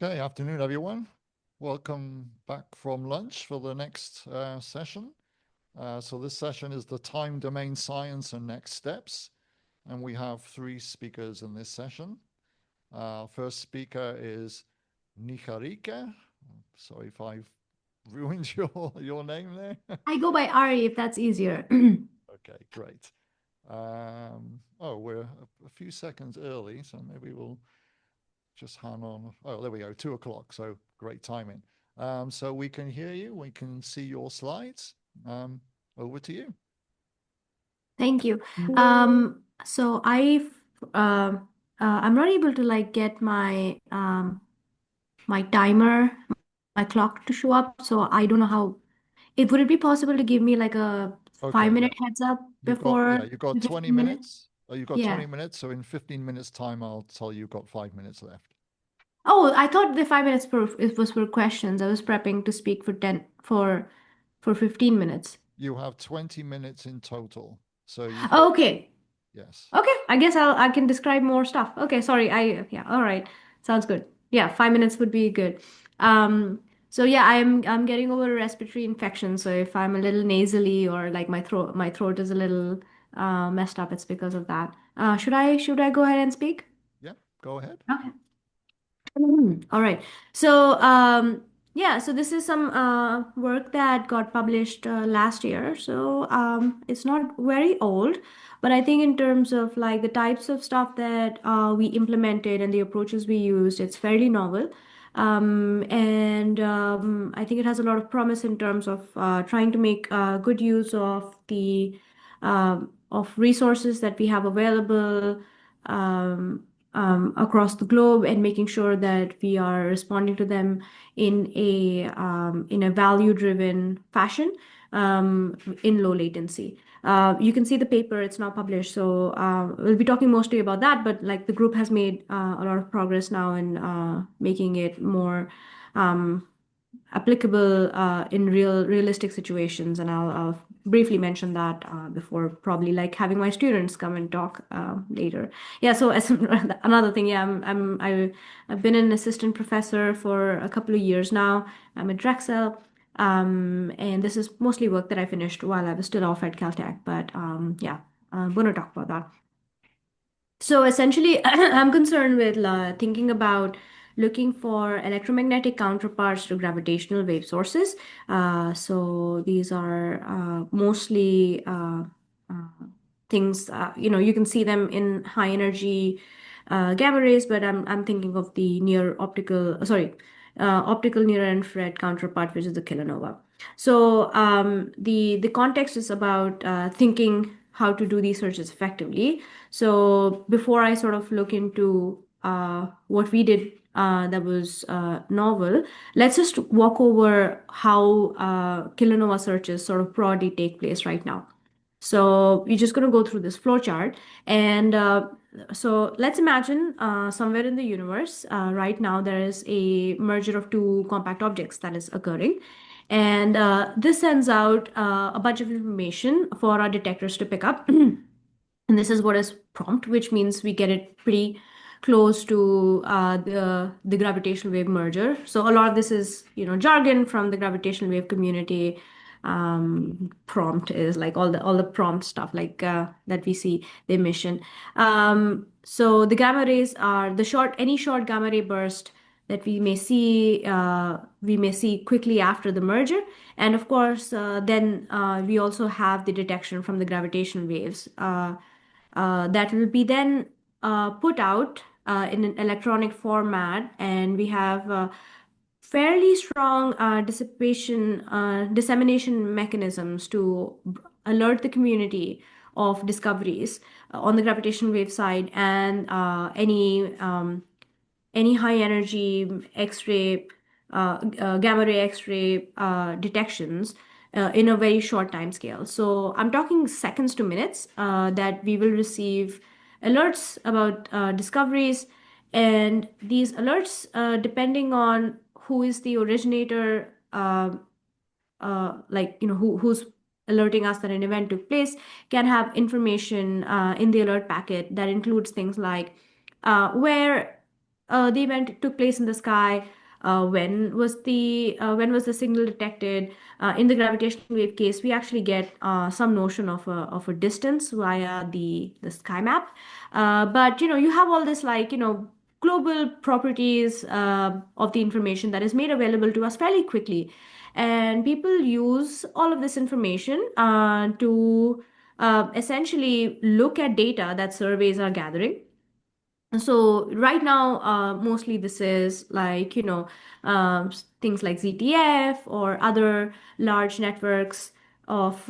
Okay, afternoon, everyone. Welcome back from lunch for the next session. So this session is the time domain science and next steps. And we have three speakers in this session. First speaker is Niharika. Sorry if I've ruined your name there. I go by Ari if that's easier. Okay, great. Oh, we're a few seconds early, so maybe we'll just hang on. Oh, there we go, 2 o'clock. So great timing. So we can hear you. We can see your slides. Over to you. Thank you. So I'm not able to like get my timer, my clock to show up. So I don't know how it would it be possible to give me like a Okay, 5 minute yeah. heads up You got before yeah, you got 20 15 minutes? minutes. Oh, you got Yeah. 20 minutes. So in 15 minutes time, I'll tell you you've got 5 minutes left. Oh, I thought the 5 minutes it was for questions. I was prepping to speak for 15 minutes. You have 20 minutes in total. So you've got, Okay. yes. Okay, I guess I can describe more stuff. Okay, sorry. Yeah, all right. Sounds good. Yeah, 5 minutes would be good. So yeah, I'm getting over a respiratory infection. So if I'm a little nasally or like my throat is a little messed up, it's because of that. Should I go ahead and speak? Yeah, go ahead. Okay. All right. So, yeah, so this is some work that got published last year. So, it's not very old, but I think in terms of like the types of stuff that we implemented and the approaches we used, it's fairly novel. And I think it has a lot of promise in terms of trying to make good use of the of resources that we have available. Across the globe and making sure that we are responding to them in a value-driven fashion in low latency. You can see the paper; it's now published. So we'll be talking mostly about that. But like the group has made a lot of progress now in making it more um, applicable in realistic situations, and I'll briefly mention that before probably like having my students come and talk later. Yeah, so as another thing, yeah, I've been an assistant professor for a couple of years now. I'm at Drexel, and this is mostly work that I finished while I was still off at Caltech, but yeah, I'm going to talk about that. So essentially, I'm concerned with thinking about looking for electromagnetic counterparts to gravitational wave sources. So these are mostly things, you can see them in high energy gamma rays, but I'm thinking of the optical near infrared counterpart, which is the kilonova. So the context is about thinking how to do these searches effectively. So before I sort of look into what we did that was novel, let's just walk over how kilonova searches sort of broadly take place right now. So we're just going to go through this flowchart. And so let's imagine somewhere in the universe, right now, there is a merger of two compact objects that is occurring. And this sends out a bunch of information for our detectors to pick up. And this is what is prompt, which means we get it pretty close to the gravitational wave merger. So a lot of this is jargon from the gravitational wave community. Prompt is like all the prompt stuff like that we see the emission. So the gamma rays are any short gamma ray burst that we may see quickly after the merger, and of course then we also have the detection from the gravitational waves that will be then put out in an electronic format, and we have fairly strong dissemination mechanisms to alert the community of discoveries on the gravitational wave side and any high energy X-ray, gamma ray X-ray detections in a very short time scale. So I'm talking seconds to minutes that we will receive alerts about discoveries, and these alerts, depending on who is the originator, who's alerting us that an event took place, can have information in the alert packet that includes things like where the event took place in the sky, when was the signal detected. In the gravitational wave case, we actually get some notion of a distance via the sky map. But you have all this, like, global properties of the information that is made available to us fairly quickly, and people use all of this information to essentially look at data that surveys are gathering. So right now, mostly this is like, things like ZTF or other large networks of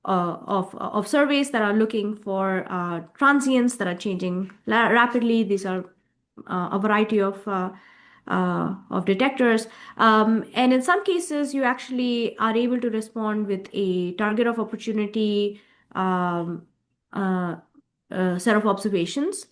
of surveys that are looking for transients that are changing rapidly. These are a variety of detectors. And in some cases, you actually are able to respond with a target of opportunity um, uh, set of observations.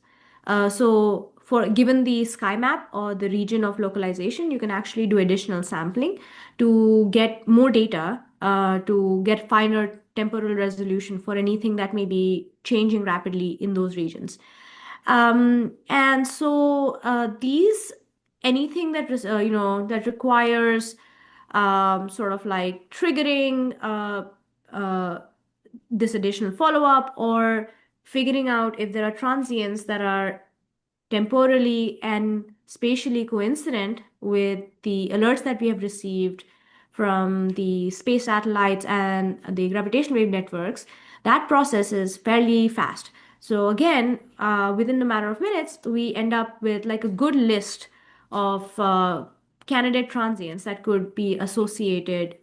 So for given the sky map or the region of localization, you can actually do additional sampling to get more data, to get finer temporal resolution for anything that may be changing rapidly in those regions. And so these anything that that requires sort of like triggering this additional follow-up, or figuring out if there are transients that are temporally and spatially coincident with the alerts that we have received from the space satellites and the gravitational wave networks. That process is fairly fast. So again, within a matter of minutes, we end up with like a good list of candidate transients that could be associated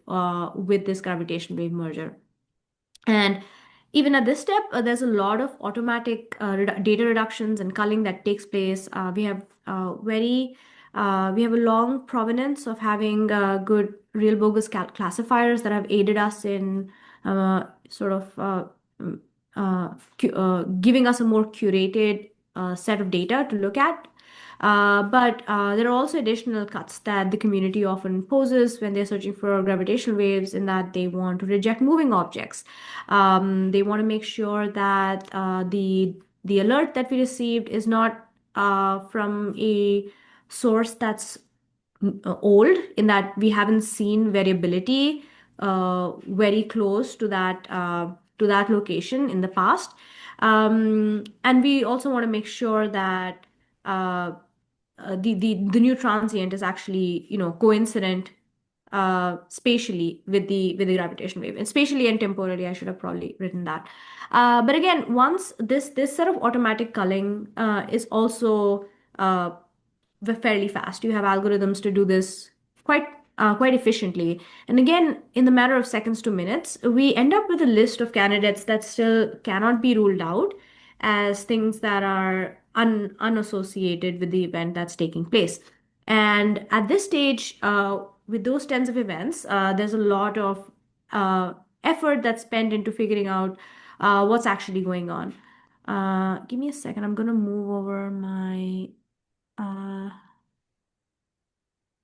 with this gravitational wave merger. And even at this step, there's a lot of automatic data reductions and culling that takes place. We have a long provenance of having good real bogus classifiers that have aided us in sort of giving us a more curated set of data to look at. But there are also additional cuts that the community often poses when they're searching for gravitational waves, in that they want to reject moving objects. They want to make sure that the alert that we received is not from a source that's old, in that we haven't seen variability very close to that location in the past. And we also want to make sure that the new transient is actually coincident spatially with the gravitational wave, and spatially and temporally. I should have probably written that. But again, once this sort of automatic culling is also fairly fast. You have algorithms to do this quite quite efficiently. And again, in the matter of seconds to minutes, we end up with a list of candidates that still cannot be ruled out as things that are unassociated with the event that's taking place. And at this stage, with those tens of events, there's a lot of effort that's spent into figuring out what's actually going on. Give me a second. I'm going to move over my uh,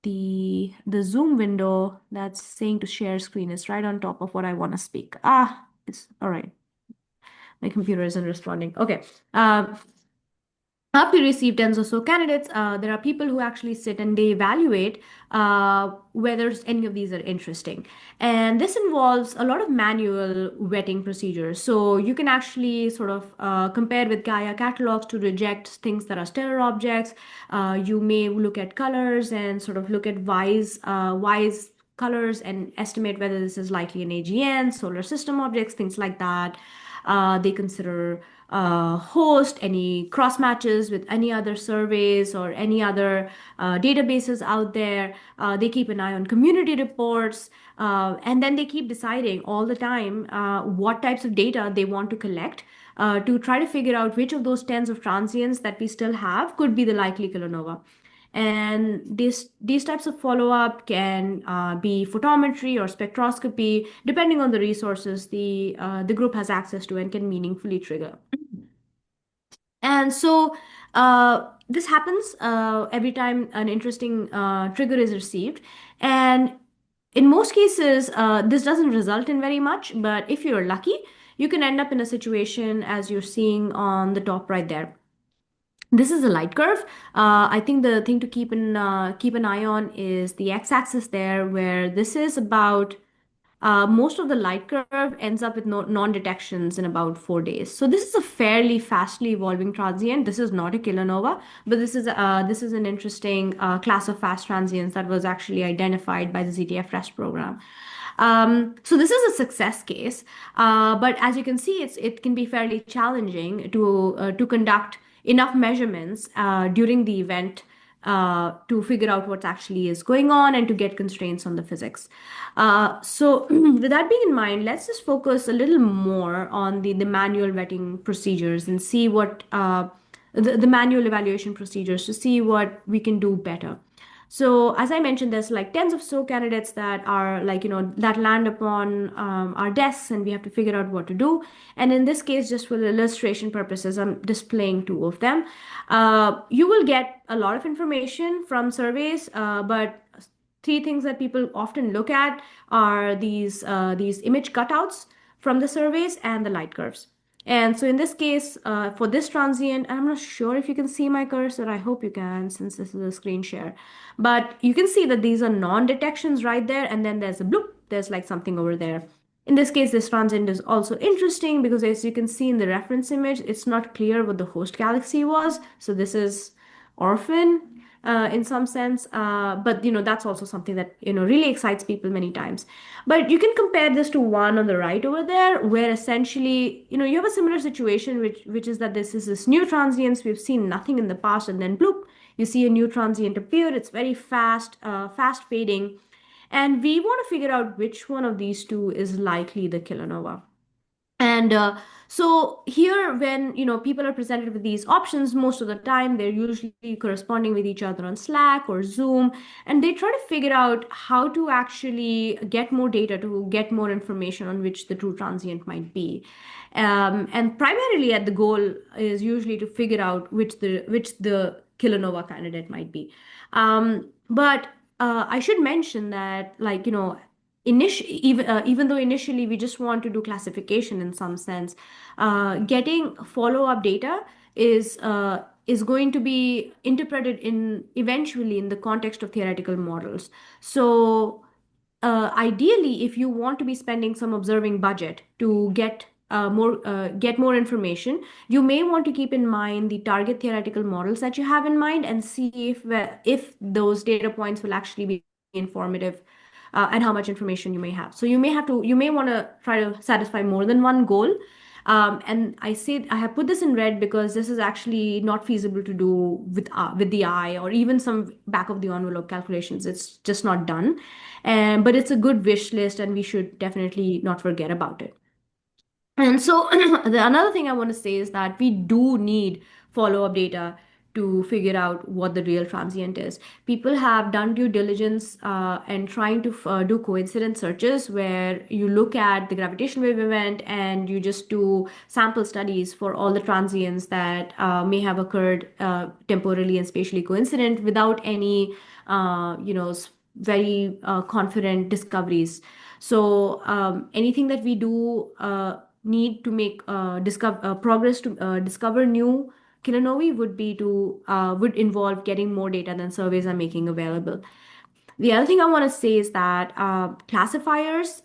the Zoom window that's saying to share screen is right on top of what I want to speak. It's all right. My computer isn't responding. Okay. After you receive tens or so candidates, there are people who actually sit and they evaluate whether any of these are interesting. And this involves a lot of manual vetting procedures. So you can actually sort of compare with Gaia catalogs to reject things that are stellar objects. You may look at colors and sort of look at wise colors and estimate whether this is likely an AGN, solar system objects, things like that. They consider host any cross matches with any other surveys or any other databases out there. They keep an eye on community reports, and then they keep deciding all the time what types of data they want to collect to try to figure out which of those tens of transients that we still have could be the likely kilonova. And these types of follow-up can be photometry or spectroscopy, depending on the resources the group has access to and can meaningfully trigger. And so this happens every time an interesting trigger is received. And in most cases, this doesn't result in very much, but if you're lucky, you can end up in a situation as you're seeing on the top right there. This is a light curve. I think the thing to keep an eye on is the x-axis there, where this is about most of the light curve ends up with non-detections in about 4 days. So this is a fairly fastly evolving transient. This is not a kilonova, but this is an interesting class of fast transients that was actually identified by the ZTF REST program. So this is a success case, but as you can see, it can be fairly challenging to conduct enough measurements during the event to figure out what actually is going on and to get constraints on the physics. So with that being in mind, let's just focus a little more on the manual vetting procedures and see what the manual evaluation procedures to see what we can do better. So as I mentioned, there's like tens of so candidates that are like, that land upon our desks and we have to figure out what to do. And in this case, just for illustration purposes, I'm displaying two of them. You will get a lot of information from surveys, but three things that people often look at are these image cutouts from the surveys and the light curves. And so in this case, for this transient, I'm not sure if you can see my cursor. I hope you can, since this is a screen share. But you can see that these are non-detections right there, and then there's a bloop, there's like something over there. In this case, this transient is also interesting because as you can see in the reference image, it's not clear what the host galaxy was. So this is orphan in some sense, but that's also something that really excites people many times. But you can compare this to one on the right over there, where essentially you have a similar situation, which is that this is this new transients we've seen nothing in the past, and then bloop, you see a new transient appear. It's very fast, fast fading, and we want to figure out which one of these two is likely the kilonova. And so here, when people are presented with these options, most of the time they're usually corresponding with each other on Slack or Zoom, and they try to figure out how to actually get more data to get more information on which the true transient might be. And primarily, at the goal is usually to figure out which the kilonova candidate might be. But I should mention that, like even though initially we just want to do classification in some sense, getting follow-up data is going to be interpreted in eventually in the context of theoretical models. So ideally, if you want to be spending some observing budget to get more information, you may want to keep in mind the target theoretical models that you have in mind and see if those data points will actually be informative, and how much information you may have. So you may want to try to satisfy more than one goal. And I have put this in red because this is actually not feasible to do with the eye or even some back of the envelope calculations. It's just not done. And but it's a good wish list, and we should definitely not forget about it. And so another thing I want to say is that we do need follow-up data to figure out what the real transient is. People have done due diligence and trying to do coincidence searches where you look at the gravitational wave event and you just do sample studies for all the transients that may have occurred temporally and spatially coincident without any, very confident discoveries. So anything that we do need to make progress to discover new kilonovae would involve getting more data than surveys are making available. The other thing I want to say is that classifiers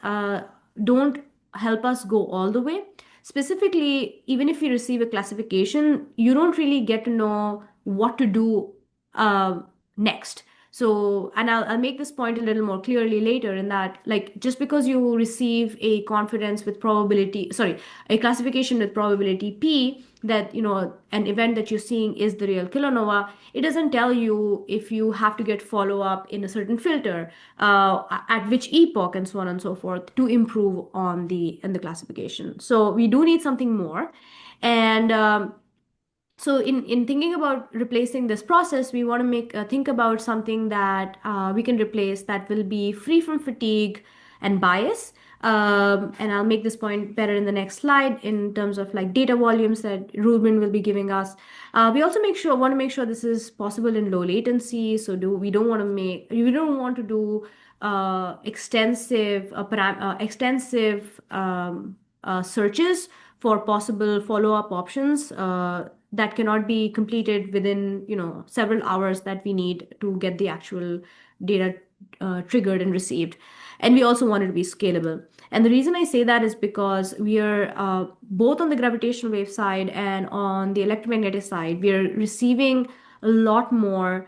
don't help us go all the way. Specifically, even if you receive a classification, you don't really get to know what to do uh, next. So, and I'll make this point a little more clearly later in that, like, just because you receive a confidence with probability, sorry, a classification with probability P, that, an event that you're seeing is the real kilonova, it doesn't tell you if you have to get follow up in a certain filter, at which epoch, and so on and so forth, to improve on the classification. So we do need something more. And so in thinking about replacing this process, we want to think about something that we can replace that will be free from fatigue and bias. And I'll make this point better in the next slide in terms of like data volumes that Ruben will be giving us. We also want to make sure this is possible in low latency. So we don't want to do extensive searches for possible follow-up options that cannot be completed within, several hours that we need to get the actual data triggered and received. And we also want it to be scalable. And the reason I say that is because we are both on the gravitational wave side and on the electromagnetic side, we are receiving a lot more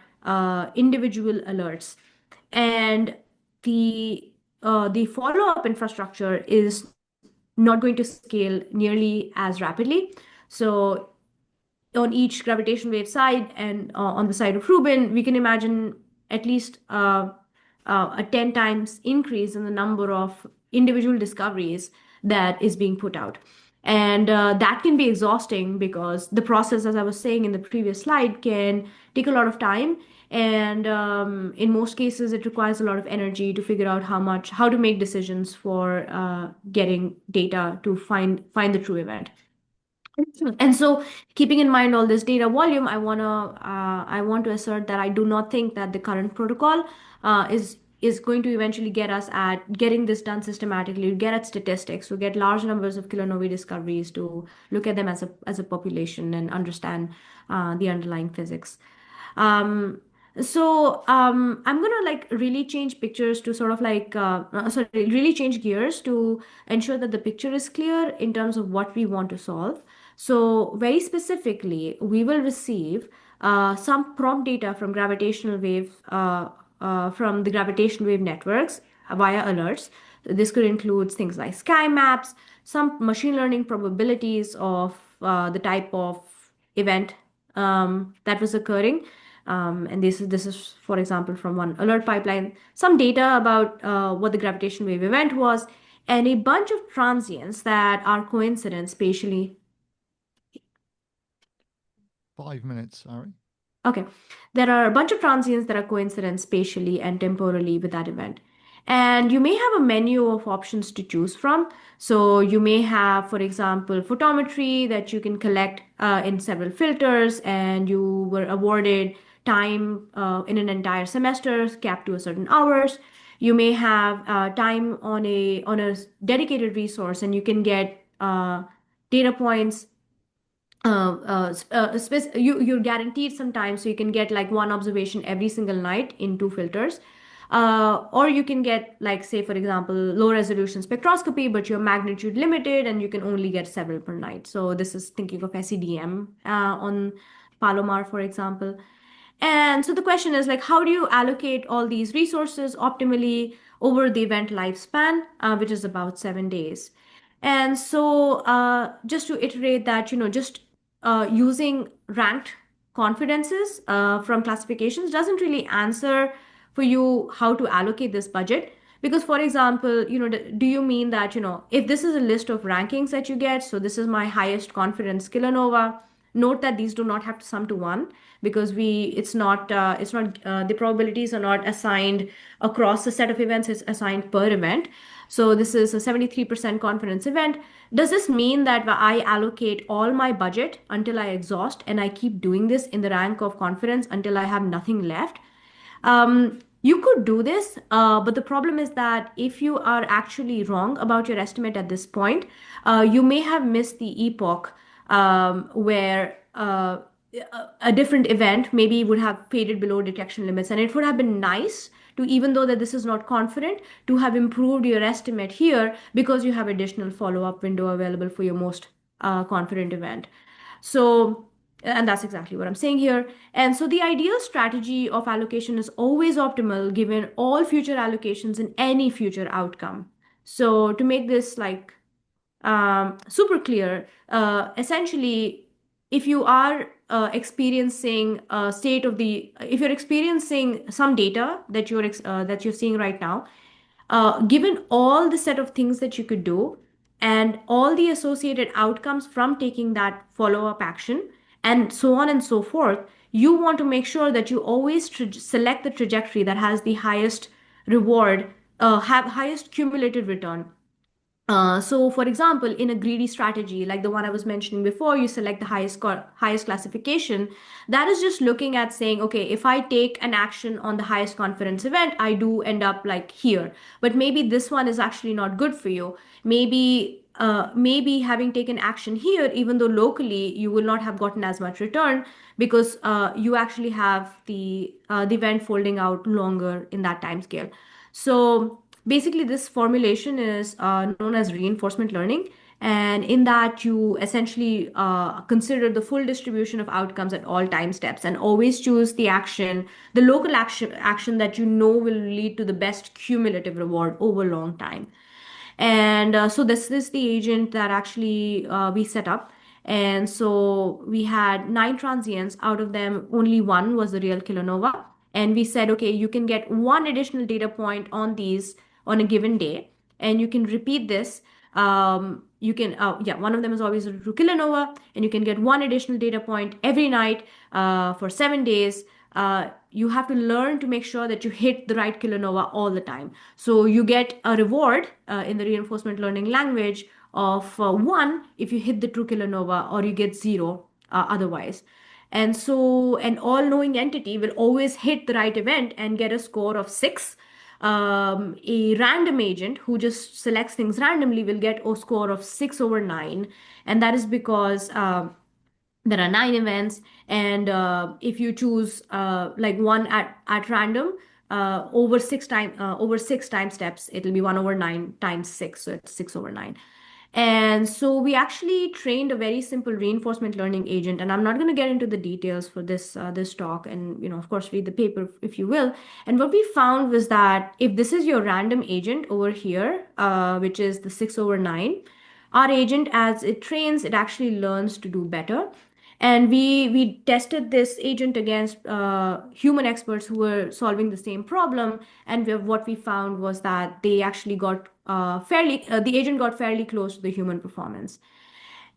individual alerts. And the follow-up infrastructure is not going to scale nearly as rapidly. So on each gravitational wave side and on the side of Rubin, we can imagine at least a 10 times increase in the number of individual discoveries that is being put out. And that can be exhausting because the process, as I was saying in the previous slide, can take a lot of time. And in most cases, it requires a lot of energy to figure out how to make decisions for getting data to find the true event. And so, keeping in mind all this data volume, I want to assert that I do not think that the current protocol is going to eventually get us at getting this done systematically, to get at statistics, to get large numbers of kilonovae discoveries, to look at them as a population and understand the underlying physics. I'm gonna like really change pictures to sort of like really change gears to ensure that the picture is clear in terms of what we want to solve. So very specifically, we will receive some prompt data from from the gravitational wave networks via alerts. This could include things like sky maps, some machine learning probabilities of the type of event that was occurring. And this is, for example, from one alert pipeline, some data about what the gravitational wave event was, and a bunch of transients that are coincident spatially. 5 minutes, Ari. Okay. There are a bunch of transients that are coincident spatially and temporally with that event. And you may have a menu of options to choose from. So you may have, for example, photometry that you can collect in several filters, and you were awarded time in an entire semester capped to a certain hours. You may have time on a dedicated resource, and you can get data points you're guaranteed some time, so you can get like one observation every single night in two filters. Or you can get, like, say, for example, low resolution spectroscopy, but your magnitude limited and you can only get several per night. So this is thinking of SEDM on Palomar, for example. And so the question is, like, how do you allocate all these resources optimally over the event lifespan, which is about 7 days? And so, just to iterate that, just using ranked confidences from classifications doesn't really answer for you how to allocate this budget. Because, for example, do you mean that, if this is a list of rankings that you get, so this is my highest confidence kilonova, note that these do not have to sum to one, because the probabilities are not assigned across a set of events, it's assigned per event. So this is a 73% confidence event. Does this mean that I allocate all my budget until I exhaust and I keep doing this in the rank of confidence until I have nothing left? You could do this, but the problem is that if you are actually wrong about your estimate at this point, you may have missed the epoch where a different event maybe would have faded below detection limits, and it would have been nice to, even though that this is not confident, to have improved your estimate here because you have additional follow-up window available for your most confident event. So, and that's exactly what I'm saying here. And so the ideal strategy of allocation is always optimal given all future allocations in any future outcome. So to make this like super clear, essentially, if you are experiencing a state of if you're experiencing some data that you're seeing right now, given all the set of things that you could do and all the associated outcomes from taking that follow-up action and so on and so forth, you want to make sure that you always select the trajectory that has the highest reward, have highest cumulative return. So, for example, in a greedy strategy like the one I was mentioning before, you select the highest classification. That is just looking at saying, okay, if I take an action on the highest confidence event, I do end up like here. But maybe this one is actually not good for you. Maybe maybe having taken action here, even though locally you will not have gotten as much return because you actually have the event folding out longer in that time scale. So basically, this formulation is known as reinforcement learning. And in that, you essentially consider the full distribution of outcomes at all time steps and always choose the local action that you know will lead to the best cumulative reward over long time. And so this is the agent that actually we set up. And so we had 9 transients. Out of them, only one was the real kilonova. And we said, okay, you can get one additional data point on these on a given day, and you can repeat this. One of them is always a true kilonova, and you can get one additional data point every night for 7 days. You have to learn to make sure that you hit the right kilonova all the time. So you get a reward in the reinforcement learning language of 1 if you hit the true kilonova, or you get 0 otherwise. And so an all-knowing entity will always hit the right event and get a score of 6. A random agent who just selects things randomly will get a score of 6 over 9. And that is because there are 9 events, and if you choose like one at random over 6 time steps, it'll be 1 over 9 times 6, so it's 6 over 9. And so we actually trained a very simple reinforcement learning agent, and I'm not going to get into the details for this talk, and of course read the paper if you will. And what we found was that if this is your random agent over here, which is the 6 over 9, our agent, as it trains, it actually learns to do better. And we tested this agent against human experts who were solving the same problem, and what we found was that they actually got the agent got fairly close to the human performance.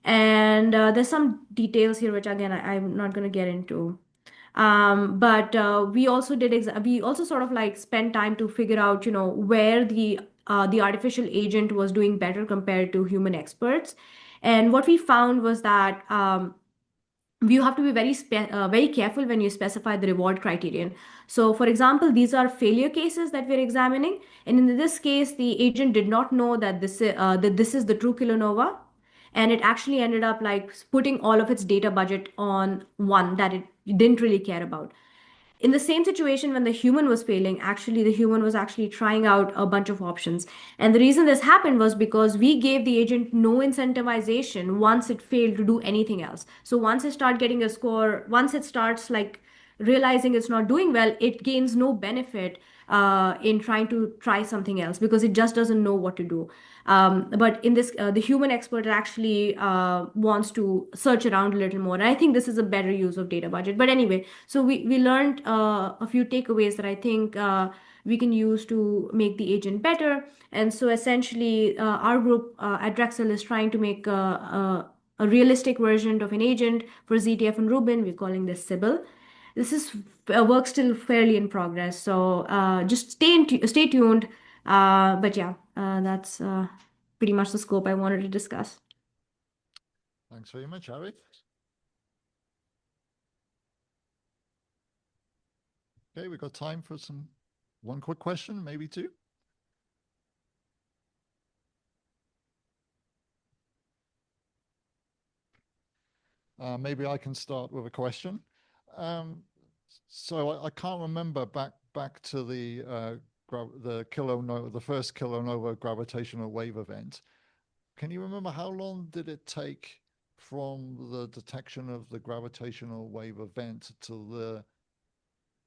And there's some details here which again I'm not going to get into. But we also sort of like spent time to figure out where the artificial agent was doing better compared to human experts. And what we found was that you have to be very careful when you specify the reward criterion. So, for example, these are failure cases that we're examining, and in this case, the agent did not know that this is the true kilonova, and it actually ended up like putting all of its data budget on one that it didn't really care about. In the same situation, when the human was failing, actually the human was actually trying out a bunch of options. And the reason this happened was because we gave the agent no incentivization once it failed to do anything else. So once it starts like realizing it's not doing well, it gains no benefit in trying to try something else because it just doesn't know what to do. But in this, the human expert actually wants to search around a little more. And I think this is a better use of data budget. But anyway, so we learned a few takeaways that I think we can use to make the agent better. And so essentially, our group at Drexel is trying to make a realistic version of an agent for ZTF and Rubin. We're calling this Sybil. This is work still fairly in progress, so just stay tuned. But yeah, that's pretty much the scope I wanted to discuss. Thanks very much, Ari. Okay, we've got time for one quick question, maybe two. Maybe I can start with a question. So I can't remember back to the first kilonova gravitational wave event. Can you remember how long did it take from the detection of the gravitational wave event to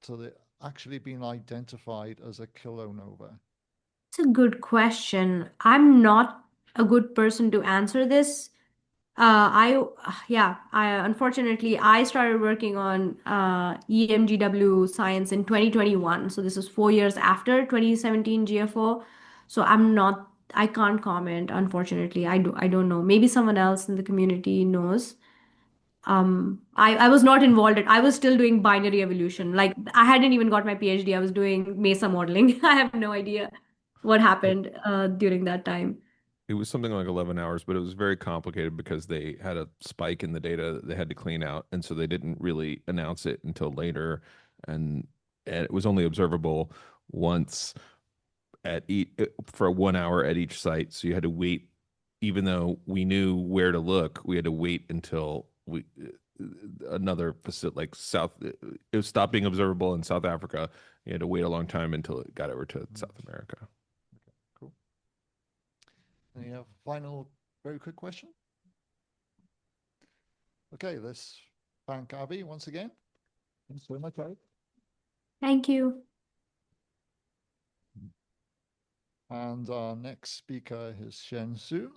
the actually being identified as a kilonova? It's a good question. I'm not a good person to answer this. I unfortunately I started working on EMGW science in 2021. So this is 4 years after 2017 GFO. So I can't comment, unfortunately. I don't know. Maybe someone else in the community knows. I was not involved. I was still doing binary evolution. Like I hadn't even got my PhD. I was doing MESA modeling. I have no idea what happened during that time. It was something like 11 hours, but it was very complicated because they had a spike in the data that they had to clean out. And so they didn't really announce it until later. And it was only observable once for 1 hour at each site. So you had to wait even though we knew where to look, we had to wait until another facility like it was stopped being observable in South Africa. You had to wait a long time until it got over to South America. Okay, cool. Any final very quick question? Okay, let's thank Abby once again. Thanks very much, Abby. Thank you. And our next speaker is Chien-Hsiu.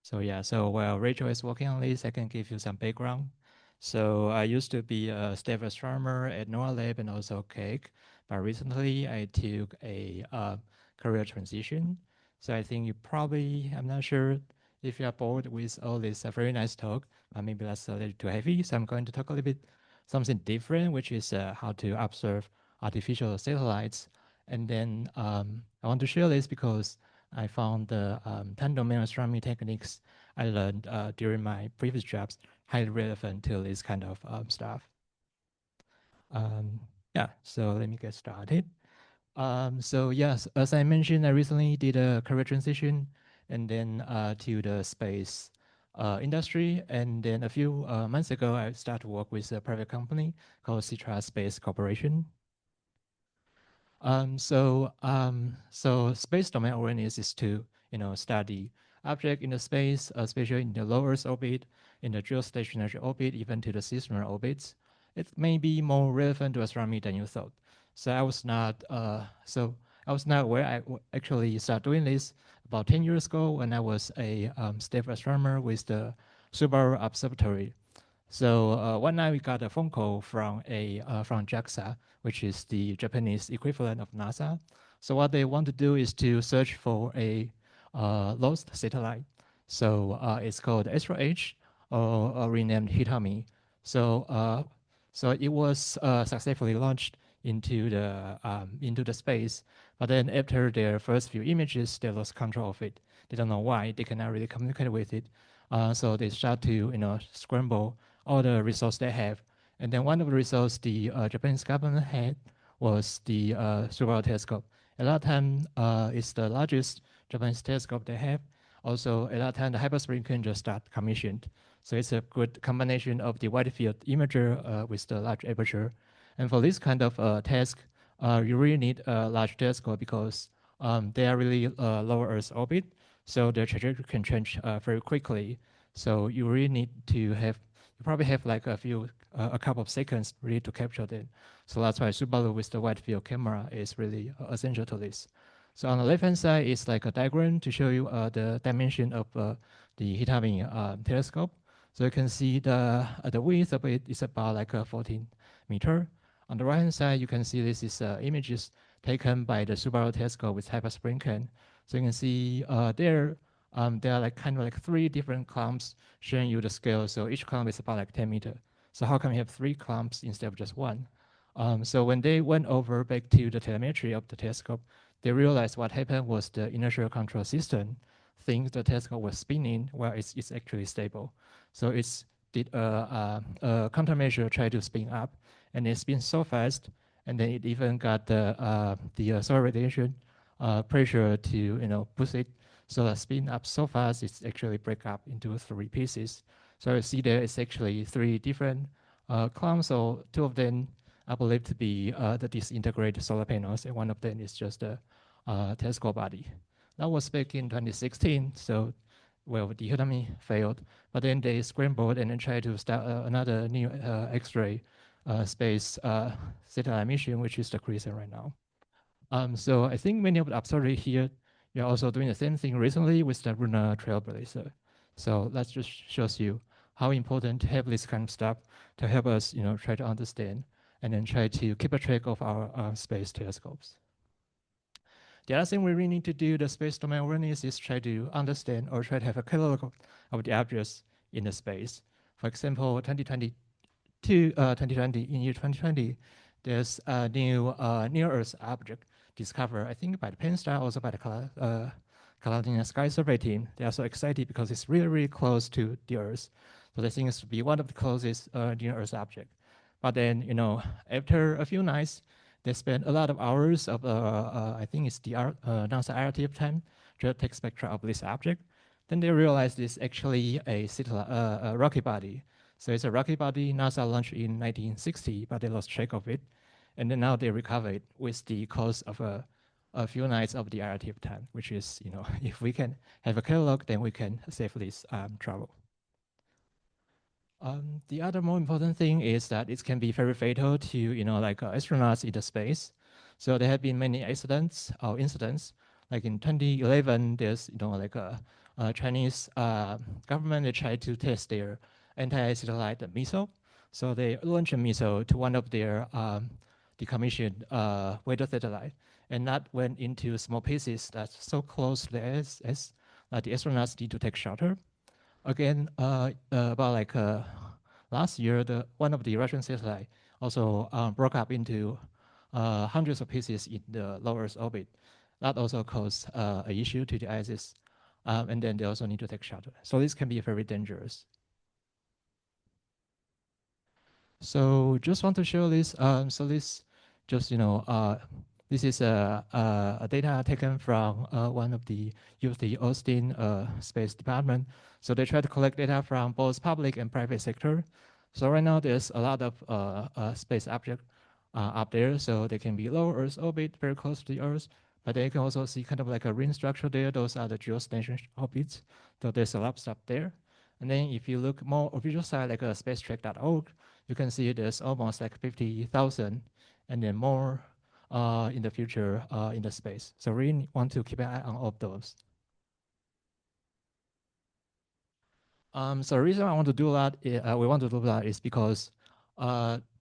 So while Rachel is working on this, I can give you some background. So I used to be a staff astronomer at NOAA Lab and also CAIC, but recently I took a career transition. So I think you probably, I'm not sure if you are bored with all this very nice talk, but maybe that's a little too heavy. So I'm going to talk a little bit something different, which is how to observe artificial satellites. And then I want to share this because I found the time domain astronomy techniques I learned during my previous jobs highly relevant to this kind of stuff. Yeah, so let me get started. So yes, as I mentioned, I recently did a career transition and then to the space industry. And then a few months ago, I started to work with a private company called Citra Space Corporation. So space domain awareness is to study object in the space, especially in the low Earth orbit, in the geostationary orbit, even to the seasonal orbits. It may be more relevant to astronomy than you thought. So I was not aware. I actually started doing this about 10 years ago when I was a staff astronomer with the Subaru Observatory. So one night we got a phone call from from JAXA, which is the Japanese equivalent of NASA. So what they want to do is to search for a lost satellite. So it's called Astro H, or renamed Hitami. So so it was successfully launched into the space. But then after their first few images, they lost control of it. They don't know why. They cannot really communicate with it. So they start to scramble all the resources they have. And then one of the resources the Japanese government had was the Subaru telescope. At that time, it's the largest Japanese telescope they have. Also, at that time, the hypersprinkler just started commissioned. So it's a good combination of the wide field imager with the large aperture. And for this kind of task, you really need a large telescope because they are really low Earth orbit. So their trajectory can change very quickly. So you really need to have, you probably have like a couple of seconds really to capture them. So that's why Subaru with the wide field camera is really essential to this. So on the left-hand side is like a diagram to show you the dimension of the Hitami telescope. So you can see the width of it is about like 14 meter. On the right-hand side, you can see this is images taken by the Subaru telescope with hypersprinkler. So you can see there are like kind of like 3 different clumps showing you the scale. So each clump is about like 10 meters. So how come you have 3 clumps instead of just 1? So when they went over back to the telemetry of the telescope, they realized what happened was the inertial control system thinks the telescope was spinning while it's actually stable. So it's did a countermeasure try to spin up, and it spins so fast, and then it even got the solar radiation pressure to push it. So the spin up so fast, it's actually break up into 3 pieces. So you see there is actually 3 different clumps. So 2 of them are believed to be the disintegrated solar panels, and 1 of them is just a telescope body. That was back in 2016. So, well, the Hitami failed, but then they scrambled and then tried to start another new X-ray space satellite mission, which is the Crescent right now. So I think many of the observatories here, you're also doing the same thing recently with the Lunar Trailblazer. So that just shows you how important to have this kind of stuff to help us, try to understand and then try to keep a track of our space telescopes. The other thing we really need to do, the space domain awareness, is try to understand or try to have a catalog of the objects in the space. For example, 2020, in year 2020, there's a new near-Earth object discovered, I think, by the Penn-STAR, also by the Canadian Sky Survey team. They are so excited because it's really, really close to the Earth. So they think it's to be one of the closest near-Earth objects. But then, after a few nights, they spent a lot of hours of, I think it's the NASA RTF time, to take spectra of this object. Then they realized it's actually a rocket body. So it's a rocket body NASA launched in 1960, but they lost track of it. And then now they recovered with the cost of a few nights of the RTF time, which is, if we can have a catalog, then we can save this travel. The other more important thing is that it can be very fatal to, astronauts in the space. So there have been many accidents or incidents. Like in 2011, there's, a Chinese government, they tried to test their anti-satellite missile. So they launched a missile to one of their decommissioned weather satellite, and that went into small pieces that's so close to the ISS that the astronauts need to take shelter. Again, about last year, one of the Russian satellites also broke up into hundreds of pieces in the low Earth orbit. That also caused an issue to the ISS, and then they also need to take shelter. So this can be very dangerous. So just want to show this. So this just, this is a data taken from one of the UC Austin Space Department. So they try to collect data from both public and private sector. So right now there's a lot of space objects up there. So they can be low Earth orbit, very close to the Earth, but they can also see kind of like a ring structure there. Those are the geostationary orbits. So there's a lot of stuff there. And then if you look more official site, like spacetrack.org, you can see there's almost like 50,000 and then more in the future in the space. So we really want to keep an eye on all of those. So the reason I want to do that, we want to do that is because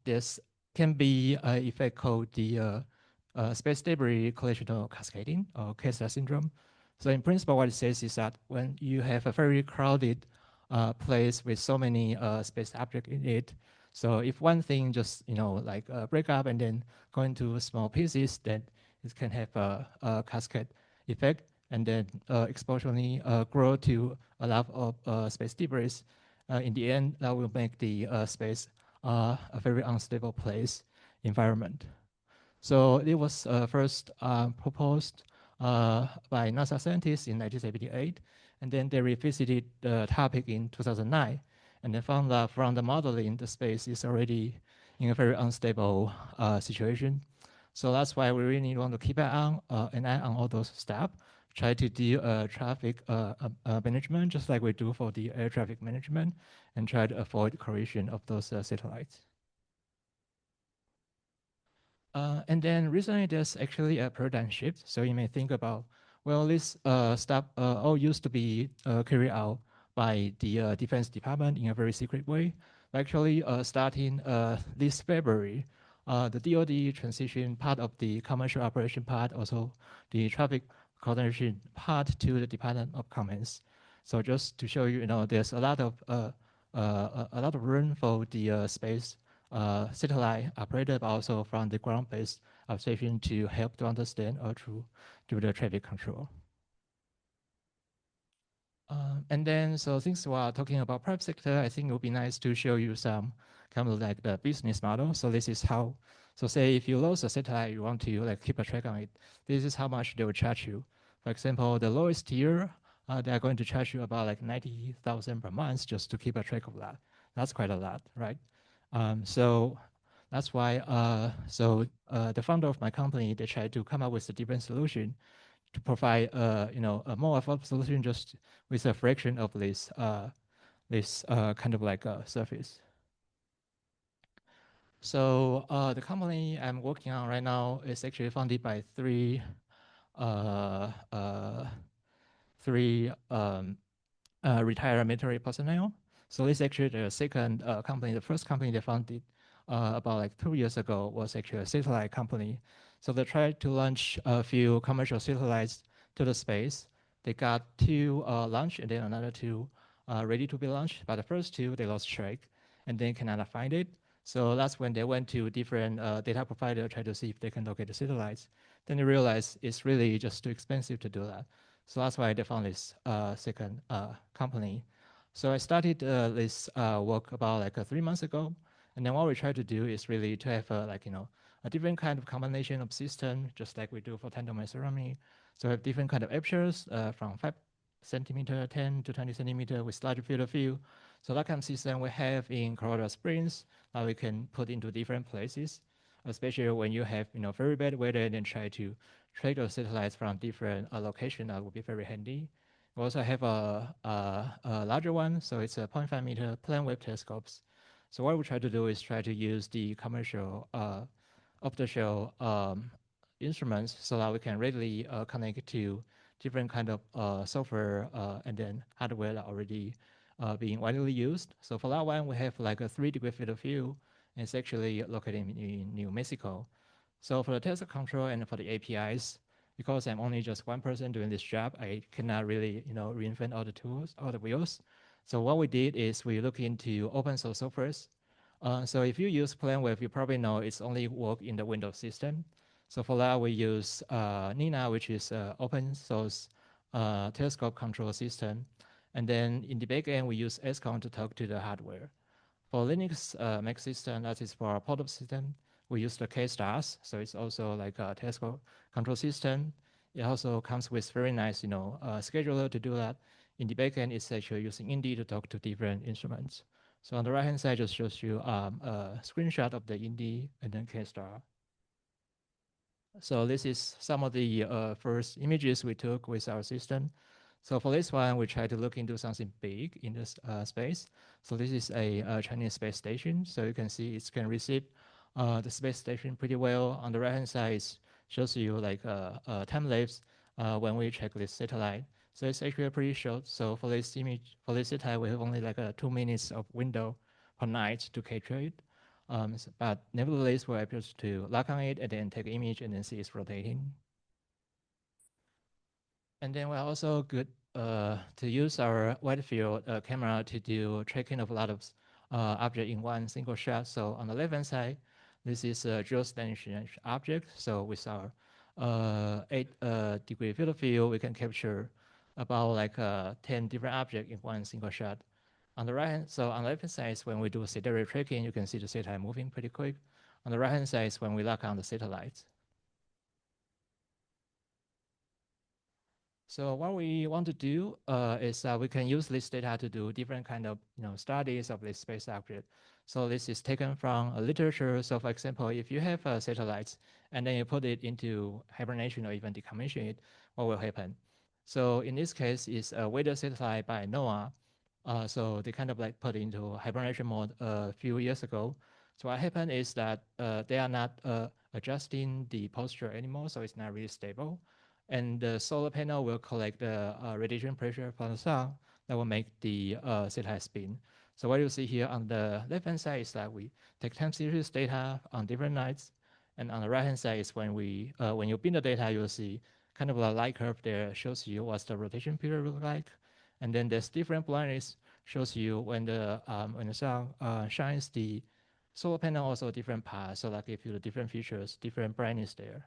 this can be an effect called the space debris collisional cascading, or Kessler syndrome. So in principle, what it says is that when you have a very crowded place with so many space objects in it, so if one thing just break up and then go into small pieces, then it can have a cascade effect, and then exponentially grow to a lot of space debris. In the end, that will make the space a very unstable place environment. So it was first proposed by NASA scientists in 1978, and then they revisited the topic in 2009, and they found that from the modeling, the space is already in a very unstable situation. So that's why we really want to keep an eye on all those steps, try to do traffic management, just like we do for the air traffic management, and try to avoid collision of those satellites. And then recently, there's actually a paradigm shift. So you may think about, well, this stuff all used to be carried out by the Defense Department in a very secret way. But actually, starting this February, the DoD transitioned part of the commercial operation part, also the traffic coordination part, to the Department of Commerce. So just to show you, there's a lot of room for the space satellite operator, but also from the ground-based observation to help to understand or to do the traffic control. And then, so since we are talking about private sector, I think it would be nice to show you some kind of like the business model. So this is how, so say if you lose a satellite, you want to keep a track on it. This is how much they will charge you. For example, the lowest tier, they are going to charge you about 90,000 per month just to keep a track of that. That's quite a lot, right? So that's why, the founder of my company, they tried to come up with a different solution to provide, a more affordable solution just with a fraction of this, kind of like a service. So the company I'm working on right now is actually funded by three retired military personnel. So this is actually the second company. The first company they founded about 2 years ago was actually a satellite company. So they tried to launch a few commercial satellites to the space. They got 2 launched and then another 2 ready to be launched. But the first 2, they lost track and then cannot find it. So that's when they went to different data provider, try to see if they can locate the satellites. Then they realized it's really just too expensive to do that. So that's why they found this second company. So I started this work about 3 months ago. And then what we try to do is really to have a different kind of combination of system, just like we do for tandem astronomy. So we have different kind of apertures from centimeter, 10 to 20 centimeter with larger field of view. So that kind of system we have in Colorado Springs that we can put into different places, especially when you have very bad weather and then try to track those satellites from different location. That would be very handy. We also have a larger one, so it's a 0.5 meter plane wave telescopes. So what we try to do is try to use the commercial off-the-shelf instruments so that we can readily connect to different kind of software and then hardware that already being widely used. So for that one, we have like a 3-degree field of view. And it's actually located in New Mexico. So for the telescope control and for the APIs, because I'm only just one person doing this job, I cannot really reinvent all the tools, all the wheels. So what we did is we look into open source softwares. So if you use PlaneWave, you probably know it's only work in the Windows system. So for that, we use Nina, which is open source telescope control system. And then in the back end, we use SCON to talk to the hardware. For Linux Mac system, that is for our portable system, we use the K-Stars. So it's also like a telescope control system. It also comes with very nice, scheduler to do that. In the backend, it's actually using Indy to talk to different instruments. So on the right-hand side, just shows you a screenshot of the Indy and then K-Star. So this is some of the first images we took with our system. So for this one, we try to look into something big in this space. So this is a Chinese space station. So you can see it can receive the space station pretty well. On the right-hand side, it shows you like time lapse when we check this satellite. So it's actually pretty short. So for this image, for this satellite, we have only like 2 minutes of window per night to capture it. But nevertheless, we're able to lock on it and then take an image and then see it's rotating. And then we're also good to use our wide field camera to do tracking of a lot of object in one single shot. So on the left-hand side, this is a geostationary object. So with our 8-degree field of view, we can capture about like 10 different objects in one single shot. On the right hand, so on the left-hand side is when we do satellite tracking, you can see the satellite moving pretty quick. On the right-hand side is when we lock on the satellites. So what we want to do is we can use this data to do different kind of studies of this space object. So this is taken from literature. So for example, if you have satellites and then you put it into hibernation or even decommission it, what will happen? So in this case, it's a weather satellite by NOAA. So they kind of like put into hibernation mode a few years ago. So what happened is that they are not adjusting the posture anymore, so it's not really stable. And the solar panel will collect the radiation pressure from the sun that will make the satellite spin. So what you see here on the left-hand side is that we take time series data on different nights, and on the right-hand side is when you bin the data, you'll see kind of a light curve there shows you what's the rotation period look like, and then there's different blindness shows you when the sun shines, the solar panel also different paths, so that gives you the different features, different brightness there.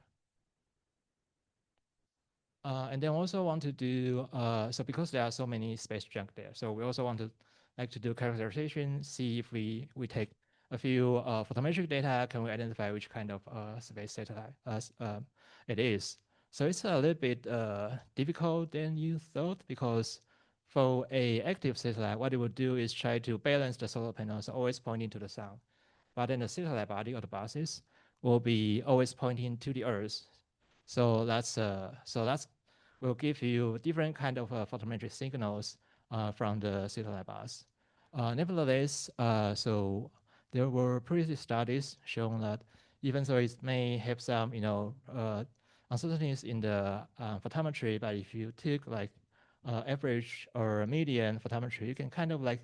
And then also want to do, so because there are so many space junk there, so we also want to like to do characterization, see if we take a few photometric data, can we identify which kind of space satellite it is. So it's a little bit difficult than you thought, because for a active satellite, what it would do is try to balance the solar panels always pointing to the sun. But then the satellite body or the basis will be always pointing to the Earth. So that's will give you different kind of photometric signals from the satellite bus. Nevertheless, so there were previous studies showing that even though it may have some uncertainties in the photometry, but if you take like average or median photometry, you can kind of like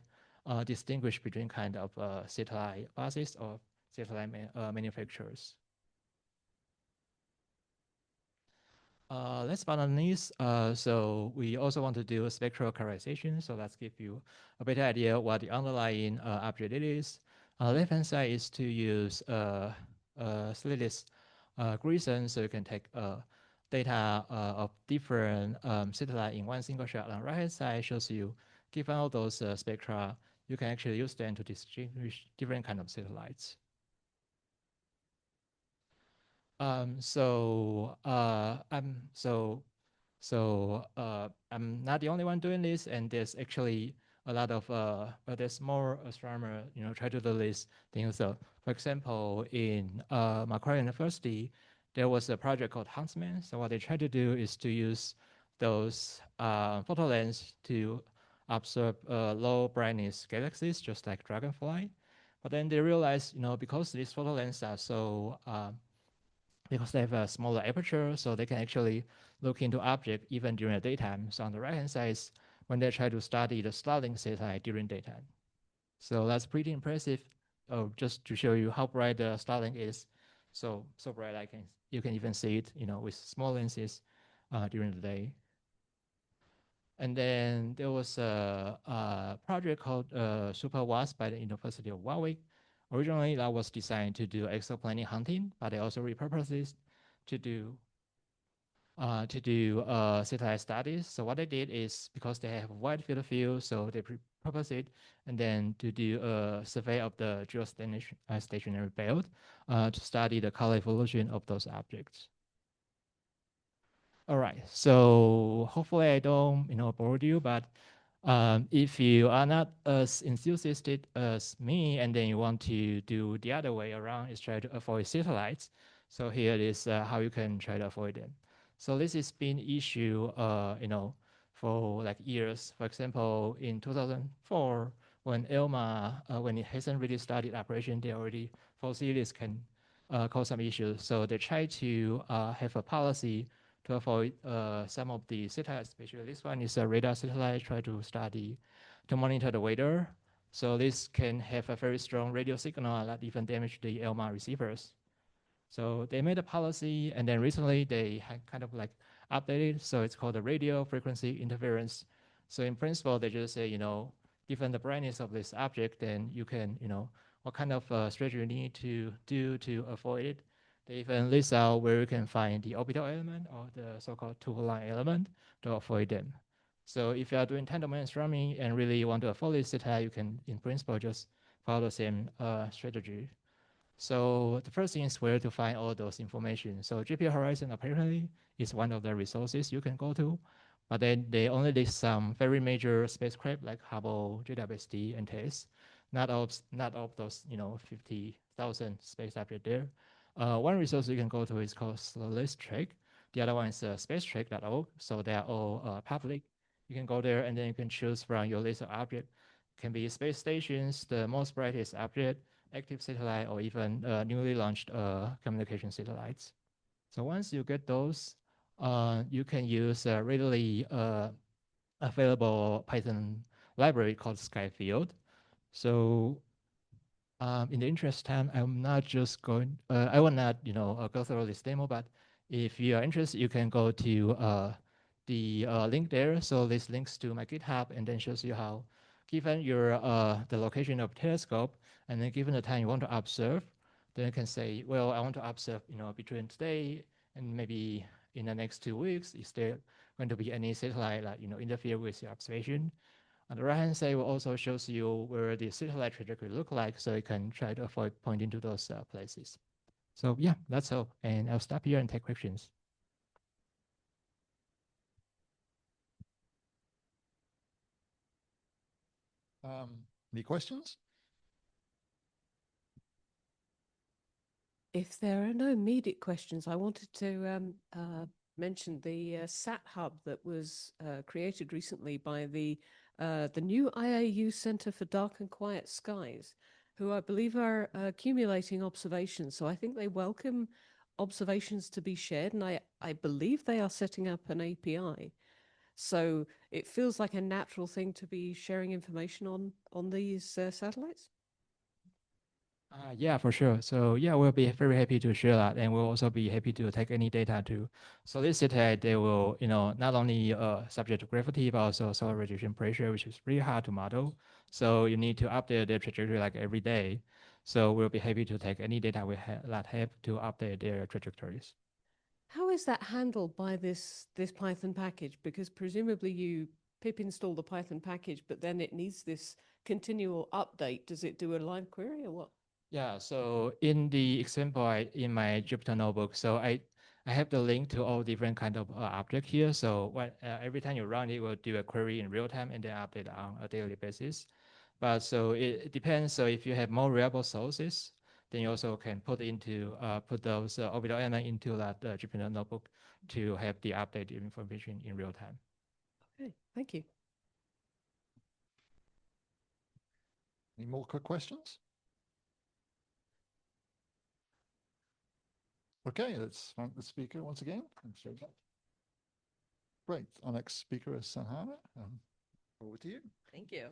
distinguish between kind of satellite buses or satellite manufacturers. Last but not least, so we also want to do spectral characterization. So let's give you a better idea what the underlying object it is. Left-hand side is to use slitted Gleason, so you can take data of different satellite in one single shot. On the right-hand side shows you, given all those spectra, you can actually use them to distinguish different kind of satellites. So So I'm not the only one doing this, and there's actually a lot of there's more astronomers, try to do this thing. So, for example, in Macquarie University, there was a project called Huntsman. So what they try to do is to use those photo lens to observe low brightness galaxies, just like Dragonfly. But then they realized, because these photo lenses are so because they have a smaller aperture, so they can actually look into object even during the daytime. So on the right-hand side is when they try to study the Starlink satellite during daytime. So that's pretty impressive. Oh, just to show you how bright the Starlink is. So bright, you can even see it, with small lenses during the day. And then there was a project called Super WASP by the University of Warwick. Originally, that was designed to do exoplanet hunting, but they also repurposed it to do satellite studies. So what they did is, because they have a wide field of view, so they repurpose it, and then to do a survey of the geostationary belt to study the color evolution of those objects. All right, so hopefully I don't, bore you, but if you are not as enthusiastic as me, and then you want to do the other way around, is try to avoid satellites. So here is how you can try to avoid them. So this has been issue, for like years. For example, in 2004, when ELMA, when it hasn't really started operation, they already foresee this can cause some issues. So they try to have a policy to avoid some of the satellites, especially this one is a radar satellite, try to monitor the weather. So this can have a very strong radio signal that even damage the ELMA receivers. So they made a policy, and then recently they had kind of like updated. So it's called the radio frequency interference. So in principle, they just say, given the brightness of this object, then you can, what kind of strategy you need to do to avoid it. They even list out where you can find the orbital element or the so-called two-line element to avoid them. So if you are doing time-domain astronomy and really want to avoid this data, you can, in principle, just follow the same strategy. So the first thing is where to find all those information. So GPL Horizon apparently is one of the resources you can go to, but then they only list some very major spacecraft like Hubble, JWST, and TESS. Not all those 50,000 space objects there. One resource you can go to is called SolistTrack. The other one is spacetrack.org. So they are all public. You can go there and then you can choose from your list of objects. Can be space stations, the most brightest object, active satellite, or even newly launched communication satellites. So once you get those, you can use a readily available Python library called Skyfield. So in the interest of time, I'm not just going, I will not, go through this demo, but if you are interested, you can go to the link there. So this links to my GitHub and then shows you how, given your the location of telescope, and then given the time you want to observe, then you can say, well, I want to observe, between today and maybe in the next 2 weeks, is there going to be any satellite that, interfere with your observation? On the right-hand side, will also shows you where the satellite trajectory look like, so you can try to avoid pointing to those places. So yeah, that's all. And I'll stop here and take questions. Any questions? If there are no immediate questions, I wanted to mention the SAT hub that was created recently by the new IAU Center for Dark and Quiet Skies, who I believe are accumulating observations. So I think they welcome observations to be shared, and I believe they are setting up an API. So it feels like a natural thing to be sharing information on these satellites. Yeah, for sure. So yeah, we'll be very happy to share that, and we'll also be happy to take any data to solicit. They will, not only subject to gravity, but also solar radiation pressure, which is really hard to model. So you need to update their trajectory like every day. So we'll be happy to take any data we that have to update their trajectories. How is that handled by this Python package? Because presumably you pip install the Python package, but then it needs this continual update. Does it do a live query or what? Yeah, so in the example in my Jupyter notebook, so I have the link to all different kind of object here. So every time you run, it will do a query in real time and then update on a daily basis. But so it depends. So if you have more reliable sources, then you also can put those orbital element into that Jupyter notebook to have the updated information in real time. Okay, thank you. Any more quick questions? Okay, let's thank the speaker once again. Great. Our next speaker is Sahana. Over to you. Thank you.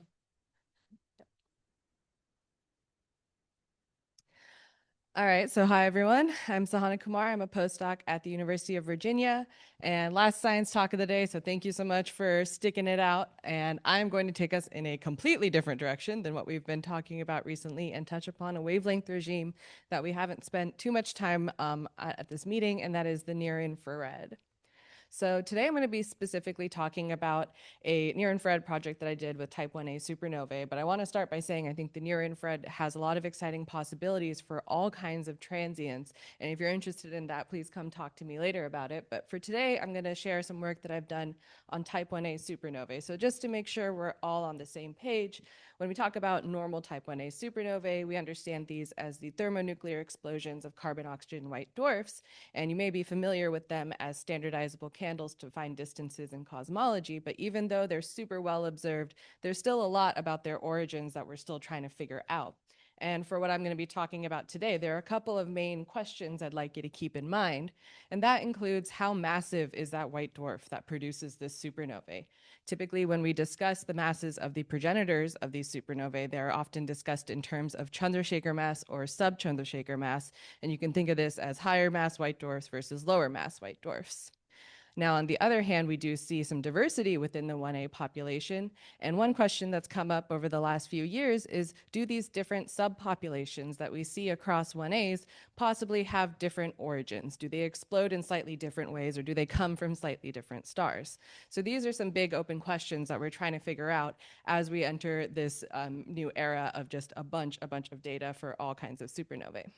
All right, so hi everyone. I'm Sahana Kumar. I'm a postdoc at the University of Virginia and last science talk of the day, so thank you so much for sticking it out. And I'm going to take us in a completely different direction than what we've been talking about recently and touch upon a wavelength regime that we haven't spent too much time at this meeting, and that is the near infrared. So today I'm going to be specifically talking about a near-infrared project that I did with type 1a supernovae, but I want to start by saying I think the near-infrared has a lot of exciting possibilities for all kinds of transients, and if you're interested in that, please come talk to me later about it. But for today, I'm going to share some work that I've done on type 1a supernovae. So just to make sure we're all on the same page, when we talk about normal type 1a supernovae, we understand these as the thermonuclear explosions of carbon-oxygen white dwarfs, and you may be familiar with them as standardizable candles to find distances in cosmology, but even though they're super well observed, there's still a lot about their origins that we're still trying to figure out. And for what I'm going to be talking about today, there are a couple of main questions I'd like you to keep in mind, and that includes how massive is that white dwarf that produces this supernovae? Typically, when we discuss the masses of the progenitors of these supernovae, they're often discussed in terms of Chandrasekhar mass or sub-Chandrasekhar mass, and you can think of this as higher mass white dwarfs versus lower mass white dwarfs. Now, on the other hand, we do see some diversity within the 1A population. And one question that's come up over the last few years is, do these different subpopulations that we see across 1As possibly have different origins? Do they explode in slightly different ways, or do they come from slightly different stars? So these are some big open questions that we're trying to figure out as we enter this new era of just a bunch of data for all kinds of supernovae.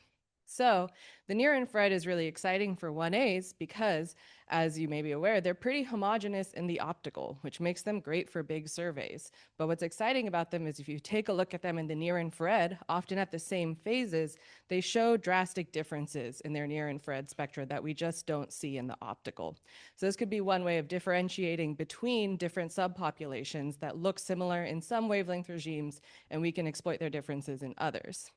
So the near-infrared is really exciting for 1As because, as you may be aware, they're pretty homogeneous in the optical, which makes them great for big surveys. But what's exciting about them is if you take a look at them in the near-infrared, often at the same phases, they show drastic differences in their near-infrared spectra that we just don't see in the optical. So this could be one way of differentiating between different subpopulations that look similar in some wavelength regimes, and we can exploit their differences in others.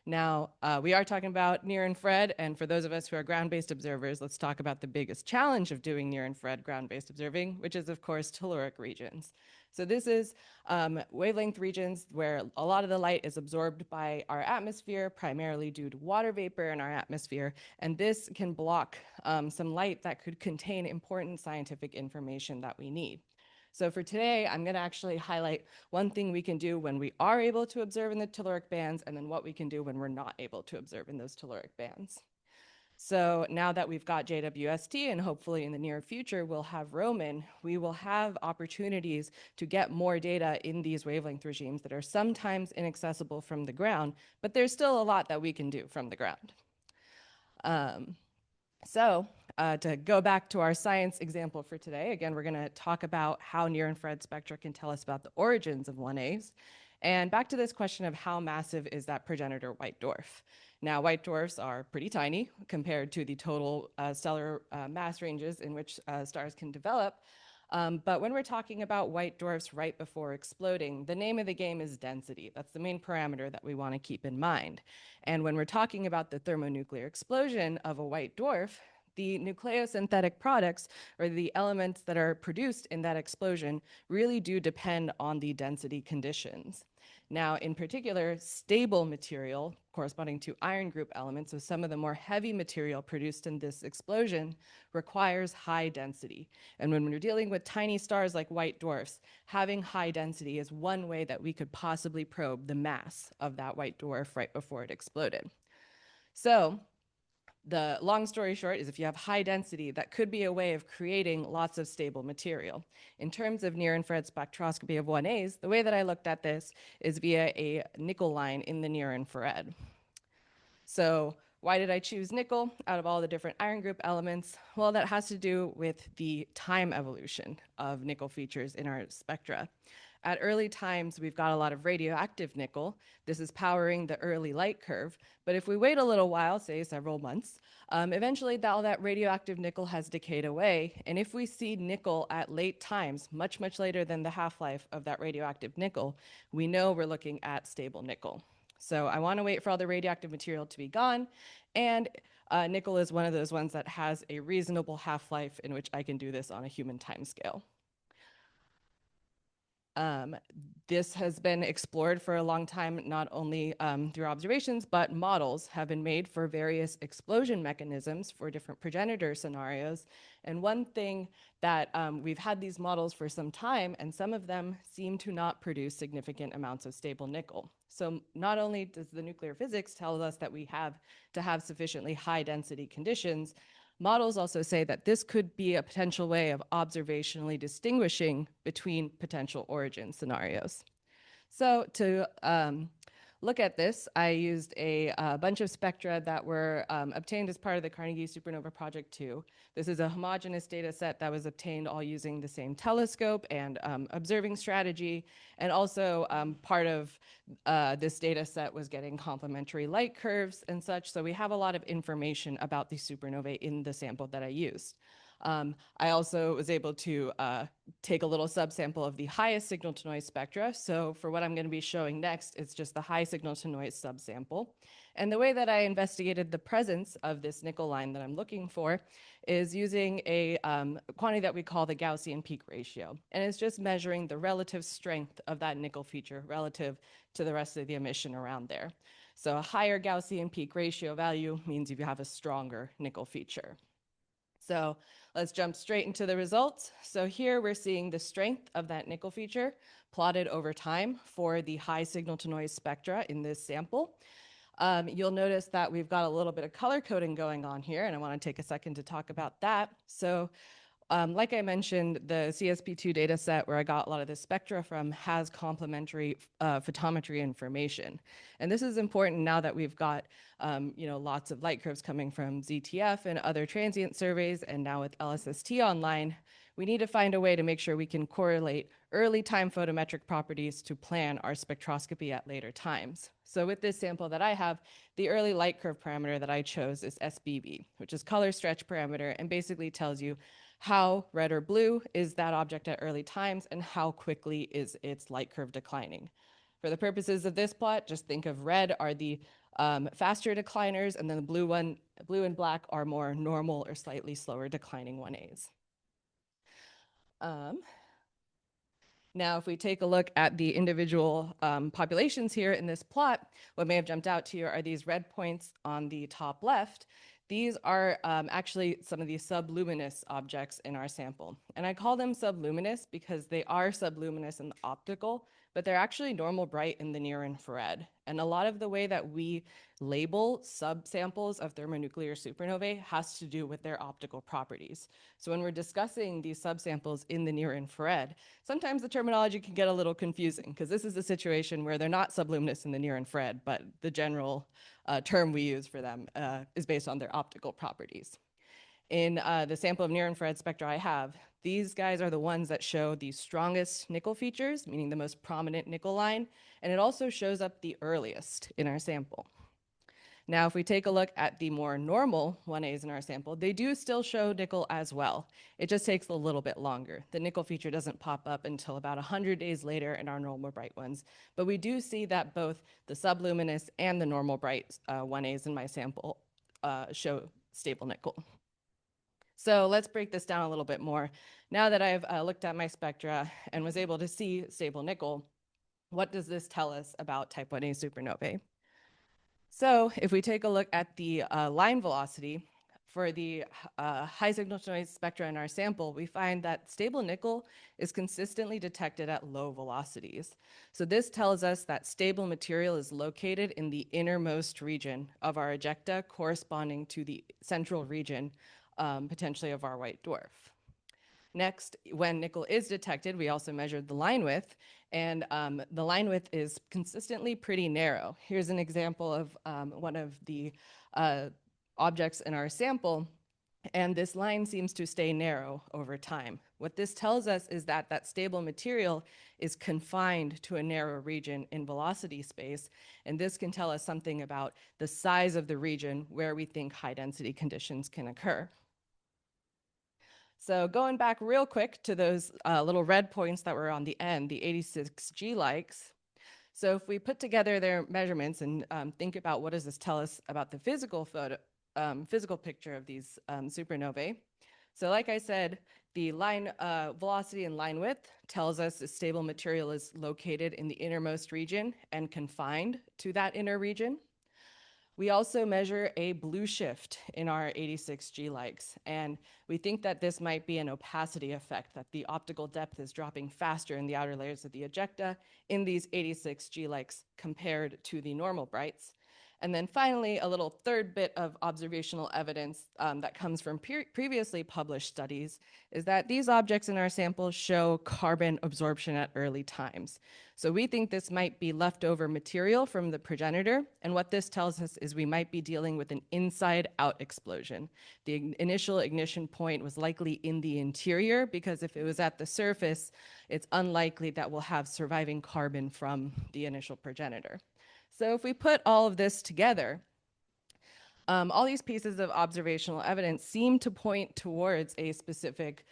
Now, we are talking about near-infrared, and for those of us who are ground-based observers, let's talk about the biggest challenge of doing near-infrared ground-based observing, which is, of course, telluric regions. So this is wavelength regions where a lot of the light is absorbed by our atmosphere, primarily due to water vapor in our atmosphere, and this can block some light that could contain important scientific information that we need. So for today, I'm going to actually highlight one thing we can do when we are able to observe in the telluric bands, and then what we can do when we're not able to observe in those telluric bands. So now that we've got JWST, and hopefully in the near future we'll have Roman, we will have opportunities to get more data in these wavelength regimes that are sometimes inaccessible from the ground, but there's still a lot that we can do from the ground. To go back to our science example for today, again, we're going to talk about how near-infrared spectra can tell us about the origins of 1As. And back to this question of how massive is that progenitor white dwarf. Now, white dwarfs are pretty tiny compared to the total stellar mass ranges in which stars can develop. But when we're talking about white dwarfs right before exploding, the name of the game is density. That's the main parameter that we want to keep in mind. And when we're talking about the thermonuclear explosion of a white dwarf, the nucleosynthetic products, or the elements that are produced in that explosion, really do depend on the density conditions. Now, in particular, stable material corresponding to iron group elements, so some of the more heavy material produced in this explosion, requires high density. And when we're dealing with tiny stars like white dwarfs, having high density is one way that we could possibly probe the mass of that white dwarf right before it exploded. So the long story short is if you have high density, that could be a way of creating lots of stable material. In terms of near-infrared spectroscopy of 1As, the way that I looked at this is via a nickel line in the near-infrared. So Why did I choose nickel out of all the different iron group elements? Well, that has to do with the time evolution of nickel features in our spectra. At early times, we've got a lot of radioactive nickel. This is powering the early light curve. But if we wait a little while, say several months, eventually all that radioactive nickel has decayed away. And if we see nickel at late times, much, much later than the half-life of that radioactive nickel, we know we're looking at stable nickel. So I want to wait for all the radioactive material to be gone. And nickel is one of those ones that has a reasonable half-life in which I can do this on a human timescale. This has been explored for a long time, not only through observations, but models have been made for various explosion mechanisms for different progenitor scenarios. And one thing that we've had these models for some time, and some of them seem to not produce significant amounts of stable nickel. So not only does the nuclear physics tell us that we have to have sufficiently high density conditions, models also say that this could be a potential way of observationally distinguishing between potential origin scenarios. So to look at this, I used a bunch of spectra that were obtained as part of the Carnegie Supernova Project 2. This is a homogeneous data set that was obtained all using the same telescope and observing strategy. And also part of this data set was getting complementary light curves and such. So we have a lot of information about the supernovae in the sample that I used. I also was able to take a little subsample of the highest signal to noise spectra. So for what I'm going to be showing next, it's just the high signal to noise subsample. And the way that I investigated the presence of this nickel line that I'm looking for is using a quantity that we call the Gaussian peak ratio. And it's just measuring the relative strength of that nickel feature relative to the rest of the emission around there. So a higher Gaussian peak ratio value means you have a stronger nickel feature. So let's jump straight into the results. So here we're seeing the strength of that nickel feature plotted over time for the high signal to noise spectra in this sample. You'll notice that we've got a little bit of color coding going on here, and I want to take a second to talk about that. So like I mentioned, the CSP2 data set where I got a lot of this spectra from has complementary photometry information. And this is important now that we've got lots of light curves coming from ZTF and other transient surveys, and now with LSST online, we need to find a way to make sure we can correlate early time photometric properties to plan our spectroscopy at later times. So with this sample that I have, the early light curve parameter that I chose is SBB, which is color stretch parameter, and basically tells you how red or blue is that object at early times and how quickly is its light curve declining. For the purposes of this plot, just think of red are the faster decliners, and then the blue and black are more normal or slightly slower declining 1As. Now, if we take a look at the individual populations here in this plot, what may have jumped out to you are these red points on the top left. These are actually some of the subluminous objects in our sample. And I call them subluminous because they are subluminous in the optical, but they're actually normal bright in the near infrared. And a lot of the way that we label subsamples of thermonuclear supernovae has to do with their optical properties. So when we're discussing these subsamples in the near infrared, sometimes the terminology can get a little confusing because this is a situation where they're not subluminous in the near infrared, but the general term we use for them is based on their optical properties. In the sample of near-infrared spectra I have, these guys are the ones that show the strongest nickel features, meaning the most prominent nickel line, and it also shows up the earliest in our sample. Now, if we take a look at the more normal 1As in our sample, they do still show nickel as well. It just takes a little bit longer. The nickel feature doesn't pop up until about 100 days later in our normal bright ones. But we do see that both the subluminous and the normal bright 1As in my sample show stable nickel. So let's break this down a little bit more. Now that I've looked at my spectra and was able to see stable nickel, what does this tell us about type 1A supernovae? So if we take a look at the line velocity for the high signal to noise spectra in our sample, we find that stable nickel is consistently detected at low velocities. So this tells us that stable material is located in the innermost region of our ejecta, corresponding to the central region, potentially of our white dwarf. Next, when nickel is detected, we also measured the line width, and the line width is consistently pretty narrow. Here's an example of one of the objects in our sample, and this line seems to stay narrow over time. What this tells us is that that stable material is confined to a narrow region in velocity space, and this can tell us something about the size of the region where we think high density conditions can occur. So going back real quick to those little red points that were on the end, the 86 G-likes. So if we put together their measurements and think about what does this tell us about the physical picture of these supernovae. So like I said, the line velocity and line width tells us the stable material is located in the innermost region and confined to that inner region. We also measure a blue shift in our 86 G-likes, and we think that this might be an opacity effect, that the optical depth is dropping faster in the outer layers of the ejecta in these 86 G-likes compared to the normal brights. And then finally, a little third bit of observational evidence that comes from previously published studies is that these objects in our samples show carbon absorption at early times. So we think this might be leftover material from the progenitor, and what this tells us is we might be dealing with an inside-out explosion. The initial ignition point was likely in the interior, because if it was at the surface, it's unlikely that we'll have surviving carbon from the initial progenitor. So if we put all of this together, all these pieces of observational evidence seem to point towards a specific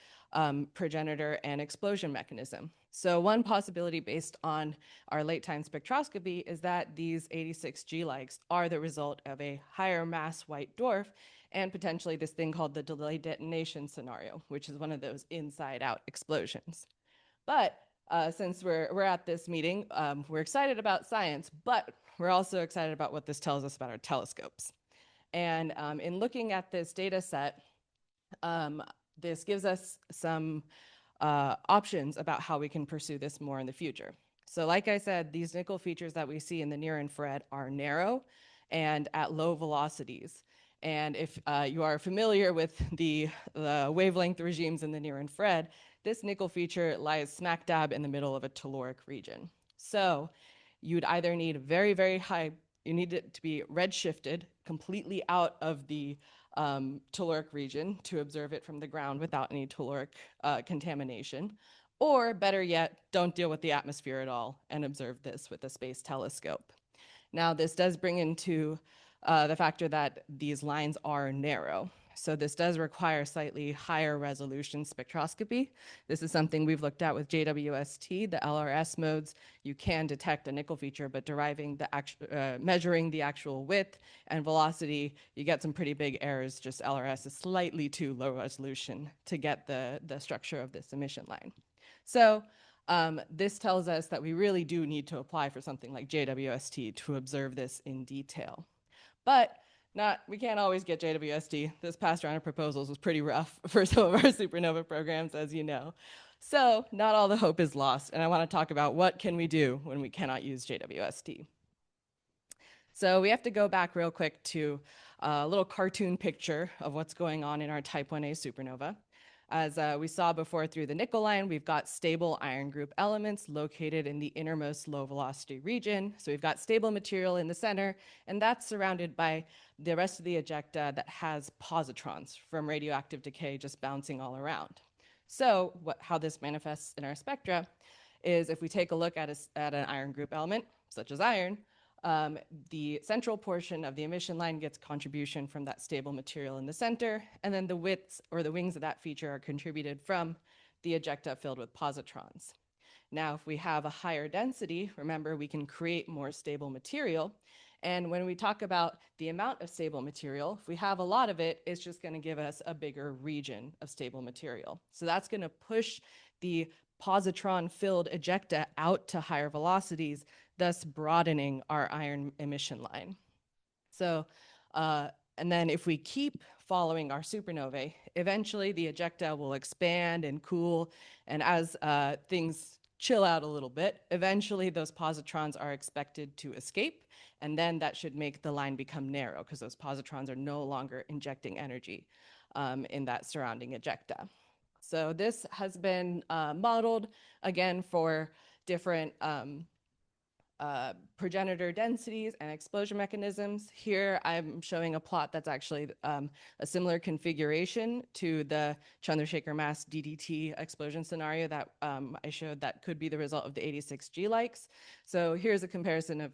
progenitor and explosion mechanism. So one possibility based on our late time spectroscopy is that these 86 G-likes are the result of a higher mass white dwarf and potentially this thing called the delayed detonation scenario, which is one of those inside out explosions. But since we're at this meeting, we're excited about science, but we're also excited about what this tells us about our telescopes. And in looking at this data set, this gives us some options about how we can pursue this more in the future. So like I said, these nickel features that we see in the near infrared are narrow and at low velocities. And if you are familiar with the wavelength regimes in the near infrared, this nickel feature lies smack dab in the middle of a telluric region. So you'd either need very, very high, you need it to be redshifted completely out of the telluric region to observe it from the ground without any telluric contamination. Or better yet, don't deal with the atmosphere at all and observe this with a space telescope. Now, this does bring into the factor that these lines are narrow. So this does require slightly higher resolution spectroscopy. This is something we've looked at with JWST, the LRS modes. You can detect a nickel feature, but measuring the actual width and velocity, you get some pretty big errors. Just LRS is slightly too low resolution to get the structure of this emission line. So this tells us that we really do need to apply for something like JWST to observe this in detail. But we can't always get JWST. This past round of proposals was pretty rough for some of our supernova programs, as you know. So not all the hope is lost, and I want to talk about what can we do when we cannot use JWST. So we have to go back real quick to a little cartoon picture of what's going on in our Type 1a supernova. As we saw before through the nickel line, we've got stable iron group elements located in the innermost low velocity region. So we've got stable material in the center, and that's surrounded by the rest of the ejecta that has positrons from radioactive decay just bouncing all around. So how this manifests in our spectra is if we take a look at an iron group element, such as iron, the central portion of the emission line gets contribution from that stable material in the center, and then the widths or the wings of that feature are contributed from the ejecta filled with positrons. Now, if we have a higher density, remember we can create more stable material, and when we talk about the amount of stable material, if we have a lot of it, it's just going to give us a bigger region of stable material. So that's going to push the positron-filled ejecta out to higher velocities, thus broadening our iron emission line. So, and then if we keep following our supernovae, eventually the ejecta will expand and cool, and as things chill out a little bit, eventually those positrons are expected to escape, and then that should make the line become narrow because those positrons are no longer injecting energy in that surrounding ejecta. So this has been modeled again for different progenitor densities and explosion mechanisms. Here I'm showing a plot that's actually a similar configuration to the Chandrasekhar mass DDT explosion scenario that I showed that could be the result of the 86G likes. So here's a comparison of,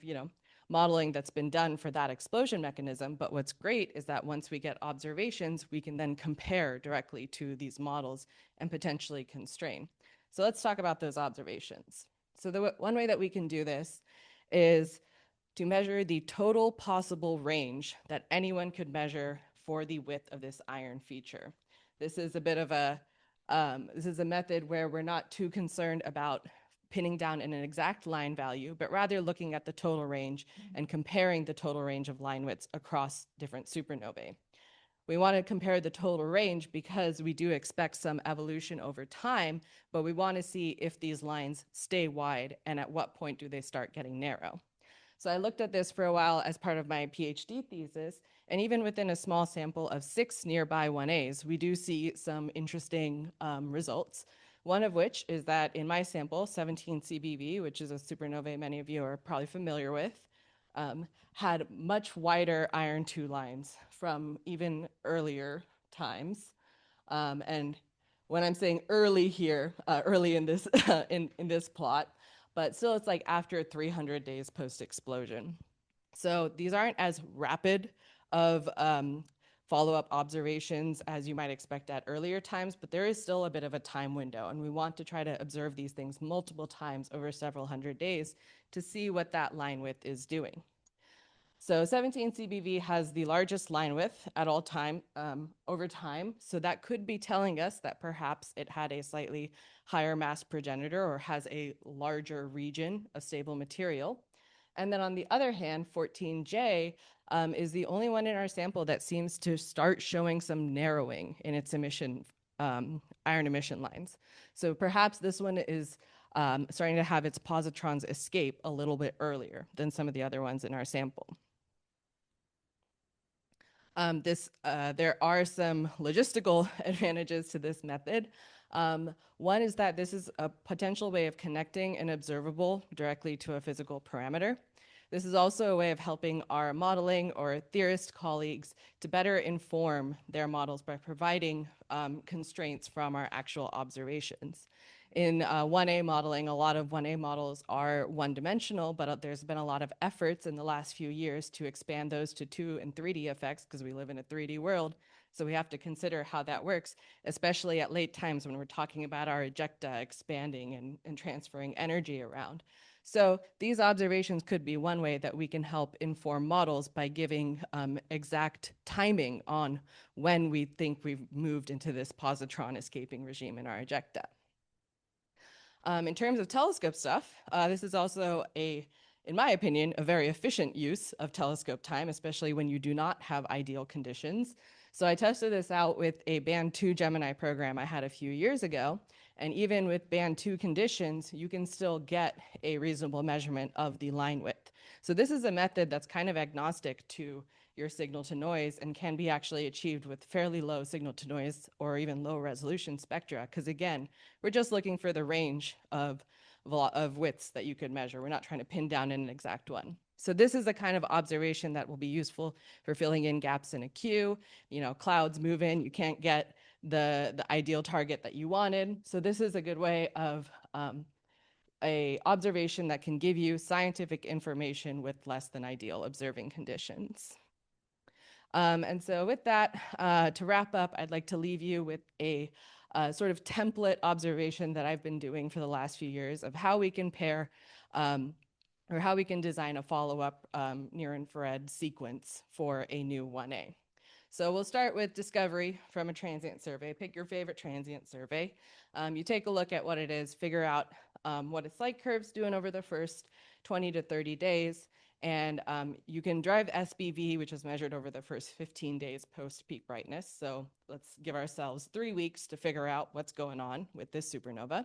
modeling that's been done for that explosion mechanism. But what's great is that once we get observations, we can then compare directly to these models and potentially constrain. So let's talk about those observations. So the one way that we can do this is to measure the total possible range that anyone could measure for the width of this iron feature. This is a bit of a, this is a method where we're not too concerned about pinning down an exact line value, but rather looking at the total range and comparing the total range of line widths across different supernovae. We want to compare the total range because we do expect some evolution over time, but we want to see if these lines stay wide and at what point do they start getting narrow. So I looked at this for a while as part of my PhD thesis, and even within a small sample of 6 nearby 1As, we do see some interesting results. One of which is that in my sample, 17 CBV, which is a supernovae many of you are probably familiar with, had much wider iron 2 lines from even earlier times. And when I'm saying early here, early in this, in this plot, but still it's like after 300 days post-explosion. So these aren't as rapid of follow-up observations as you might expect at earlier times, but there is still a bit of a time window, and we want to try to observe these things multiple times over several hundred days to see what that line width is doing. So 17 CBV has the largest line width at all time over time, so that could be telling us that perhaps it had a slightly higher mass progenitor or has a larger region of stable material. And then on the other hand, 14J is the only one in our sample that seems to start showing some narrowing in its emission, iron emission lines. So perhaps this one is starting to have its positrons escape a little bit earlier than some of the other ones in our sample. There are some logistical advantages to this method. One is that this is a potential way of connecting an observable directly to a physical parameter. This is also a way of helping our modeling or theorist colleagues to better inform their models by providing constraints from our actual observations. In 1A modeling, a lot of 1A models are one-dimensional, but there's been a lot of efforts in the last few years to expand those to 2 and 3D effects because we live in a 3D world. So we have to consider how that works, especially at late times when we're talking about our ejecta expanding and transferring energy around. So these observations could be one way that we can help inform models by giving exact timing on when we think we've moved into this positron escaping regime in our ejecta. In terms of telescope stuff, this is also in my opinion, a very efficient use of telescope time, especially when you do not have ideal conditions. So I tested this out with a band 2 Gemini program I had a few years ago. And even with band 2 conditions, you can still get a reasonable measurement of the line width. So this is a method that's kind of agnostic to your signal to noise and can be actually achieved with fairly low signal to noise or even low resolution spectra. Because again, we're just looking for the range of widths that you could measure. We're not trying to pin down an exact one. So this is a kind of observation that will be useful for filling in gaps in a queue. Clouds move in, you can't get the ideal target that you wanted. So this is a good way of a observation that can give you scientific information with less than ideal observing conditions. And so with that, to wrap up, I'd like to leave you with a sort of template observation that I've been doing for the last few years of how we can pair or how we can design a follow-up near-infrared sequence for a new 1A. So we'll start with discovery from a transient survey. Pick your favorite transient survey. You take a look at what it is, figure out what its light curve's doing over the first 20 to 30 days, and you can drive SBV, which is measured over the first 15 days post-peak brightness. So let's give ourselves 3 weeks to figure out what's going on with this supernova.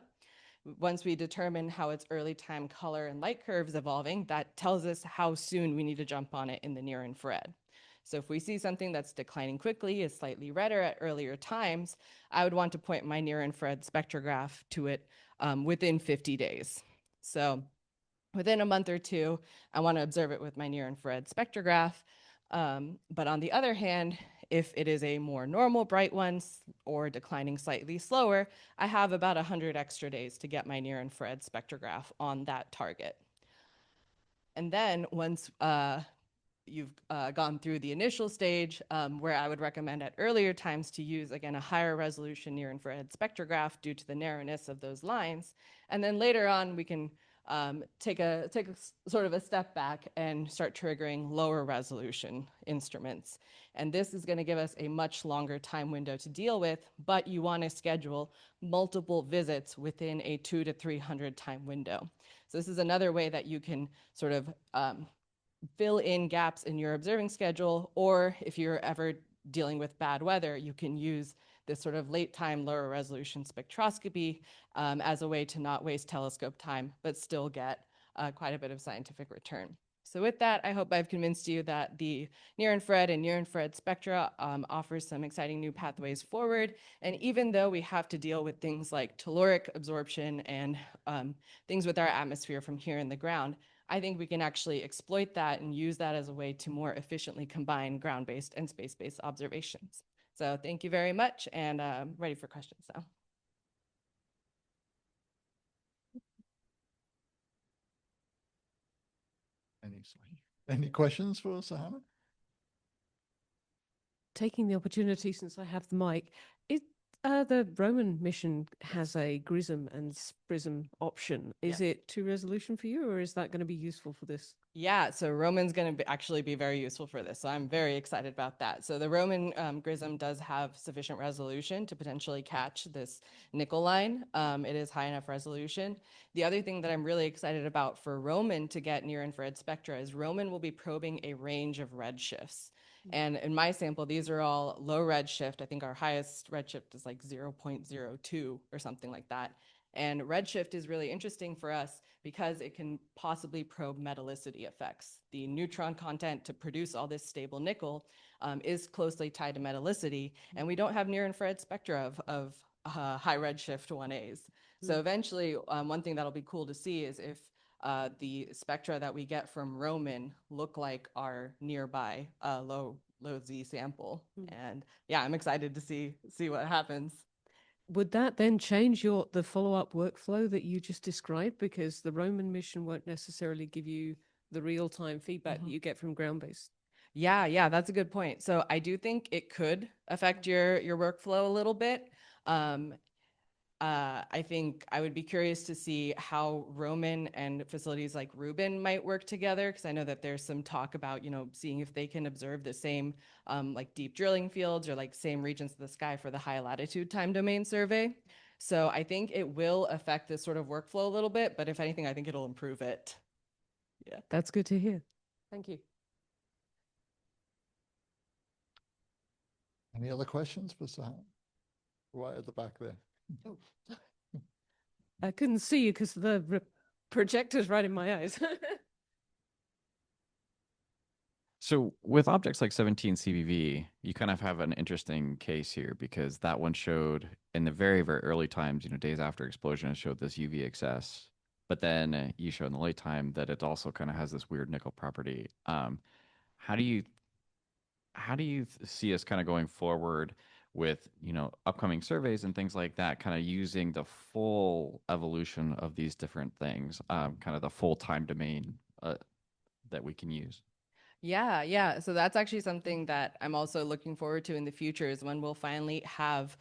Once we determine how its early time color and light curve is evolving, that tells us how soon we need to jump on it in the near infrared. So if we see something that's declining quickly, is slightly redder at earlier times, I would want to point my near-infrared spectrograph to it within 50 days. So within a month or two, I want to observe it with my near-infrared spectrograph. But on the other hand, if it is a more normal bright one or declining slightly slower, I have about 100 extra days to get my near-infrared spectrograph on that target. And then once you've gone through the initial stage, where I would recommend at earlier times to use, again, a higher resolution near-infrared spectrograph due to the narrowness of those lines. And then later on, we can take a sort of a step back and start triggering lower resolution instruments. And this is going to give us a much longer time window to deal with, but you want to schedule multiple visits within a 200 to 300 time window. So this is another way that you can sort of fill in gaps in your observing schedule, or if you're ever dealing with bad weather, you can use this sort of late time, lower resolution spectroscopy as a way to not waste telescope time, but still get quite a bit of scientific return. So with that, I hope I've convinced you that the near-infrared and near-infrared spectra offers some exciting new pathways forward. And even though we have to deal with things like telluric absorption and things with our atmosphere from here in the ground, I think we can actually exploit that and use that as a way to more efficiently combine ground-based and space-based observations. So thank you very much, and ready for questions now. Any questions for Sahana? Taking the opportunity, since I have the mic, the Roman mission has a GRISM and SPRISM option. Is it too resolution for you, or is that going to be useful for this? Yeah, so Roman's going to actually be very useful for this. So I'm very excited about that. So the Roman GRISM does have sufficient resolution to potentially catch this nickel line. It is high enough resolution. The other thing that I'm really excited about for Roman to get near-infrared spectra is Roman will be probing a range of redshifts. And in my sample, these are all low redshift. I think our highest redshift is like 0.02 or something like that. And redshift is really interesting for us because it can possibly probe metallicity effects. The neutron content to produce all this stable nickel is closely tied to metallicity, and we don't have near-infrared spectra of high redshift 1As. So eventually, one thing that'll be cool to see is if the spectra that we get from Roman look like our nearby low Z sample. And yeah, I'm excited to see what happens. Would that then change the follow-up workflow that you just described? Because the Roman mission won't necessarily give you the real-time feedback that you get from ground-based. Yeah, that's a good point. So I do think it could affect your workflow a little bit. I think I would be curious to see how Roman and facilities like Rubin might work together, because I know that there's some talk about, seeing if they can observe the same like deep drilling fields or like same regions of the sky for the high latitude time domain survey. So I think it will affect this sort of workflow a little bit, but if anything, I think it'll improve it. Yeah. That's good to hear. Thank you. Any other questions for Sahana? Right at the back there. Oh. I couldn't see you because the projector's right in my eyes. So with objects like 17 CBV, you kind of have an interesting case here because that one showed in the very, very early times, days after explosion, it showed this UV excess. But then you show in the late time that it also kind of has this weird nickel property. How do you see us kind of going forward with, upcoming surveys and things like that, kind of using the full evolution of these different things, kind of the full time domain that we can use? Yeah. So that's actually something that I'm also looking forward to in the future, is when we'll finally have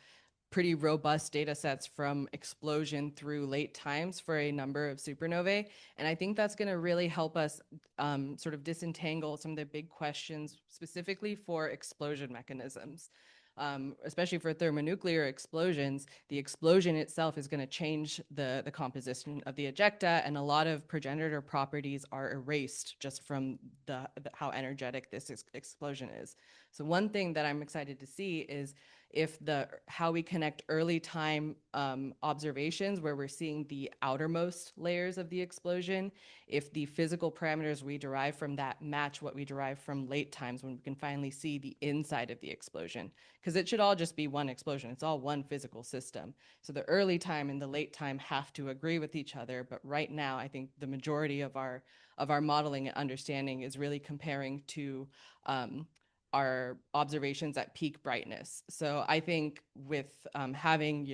pretty robust data sets from explosion through late times for a number of supernovae. And I think that's going to really help us sort of disentangle some of the big questions specifically for explosion mechanisms. Especially for thermonuclear explosions, the explosion itself is going to change the composition of the ejecta, and a lot of progenitor properties are erased just from how energetic this explosion is. So one thing that I'm excited to see is if how we connect early time observations where we're seeing the outermost layers of the explosion, if the physical parameters we derive from that match what we derive from late times when we can finally see the inside of the explosion. Because it should all just be one explosion. It's all one physical system. So the early time and the late time have to agree with each other. But right now, I think the majority of our modeling and understanding is really comparing to our observations at peak brightness. So I think with having,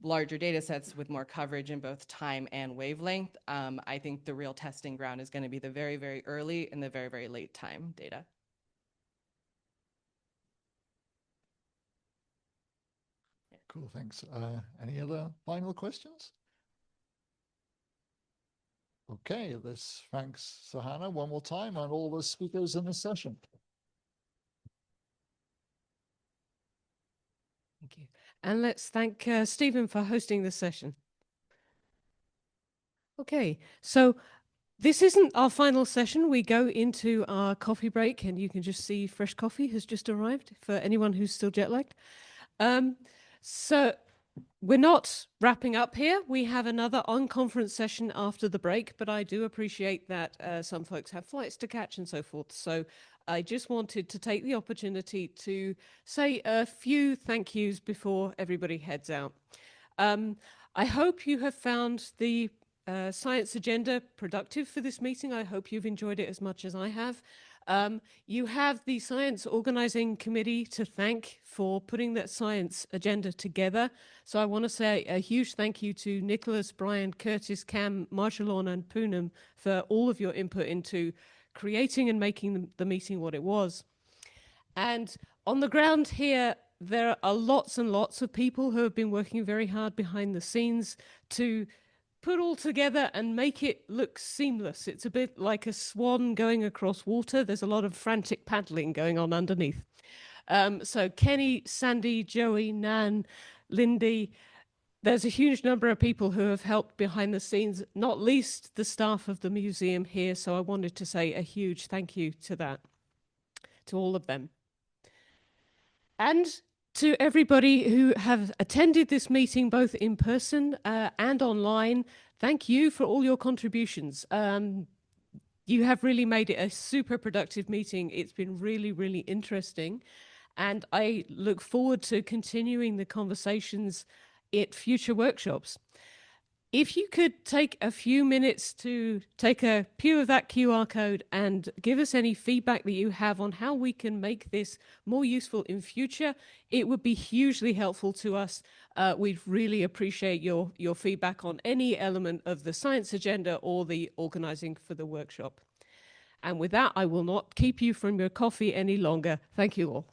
larger data sets with more coverage in both time and wavelength, I think the real testing ground is going to be the very, very early and the very, very late time data. Cool, thanks. Any other final questions? Okay, let's thanks Sahana one more time and all the speakers in the session. Thank you. And let's thank Stephen for hosting this session. Okay, so this isn't our final session. We go into our coffee break, and you can just see fresh coffee has just arrived for anyone who's still jet lagged. So we're not wrapping up here. We have another on-conference session after the break, but I do appreciate that some folks have flights to catch and so forth. So I just wanted to take the opportunity to say a few thank yous before everybody heads out. I hope you have found the science agenda productive for this meeting. I hope you've enjoyed it as much as I have. You have the Science Organizing Committee to thank for putting that science agenda together. So I want to say a huge thank you to Nicholas, Brian, Curtis, Cam, Marshalon, and Poonam for all of your input into creating and making the meeting what it was. And on the ground here, there are lots and lots of people who have been working very hard behind the scenes to put all together and make it look seamless. It's a bit like a swan going across water. There's a lot of frantic paddling going on underneath. So Kenny, Sandy, Joey, Nan, Lindy, there's a huge number of people who have helped behind the scenes, not least the staff of the museum here. So I wanted to say a huge thank you to that, to all of them. And to everybody who have attended this meeting, both in person and online, thank you for all your contributions. You have really made it a super productive meeting. It's been really, really interesting. And I look forward to continuing the conversations at future workshops. If you could take a few minutes to take a pew of that QR code and give us any feedback that you have on how we can make this more useful in future, it would be hugely helpful to us. We'd really appreciate your feedback on any element of the science agenda or the organizing for the workshop. And with that, I will not keep you from your coffee any longer. Thank you all.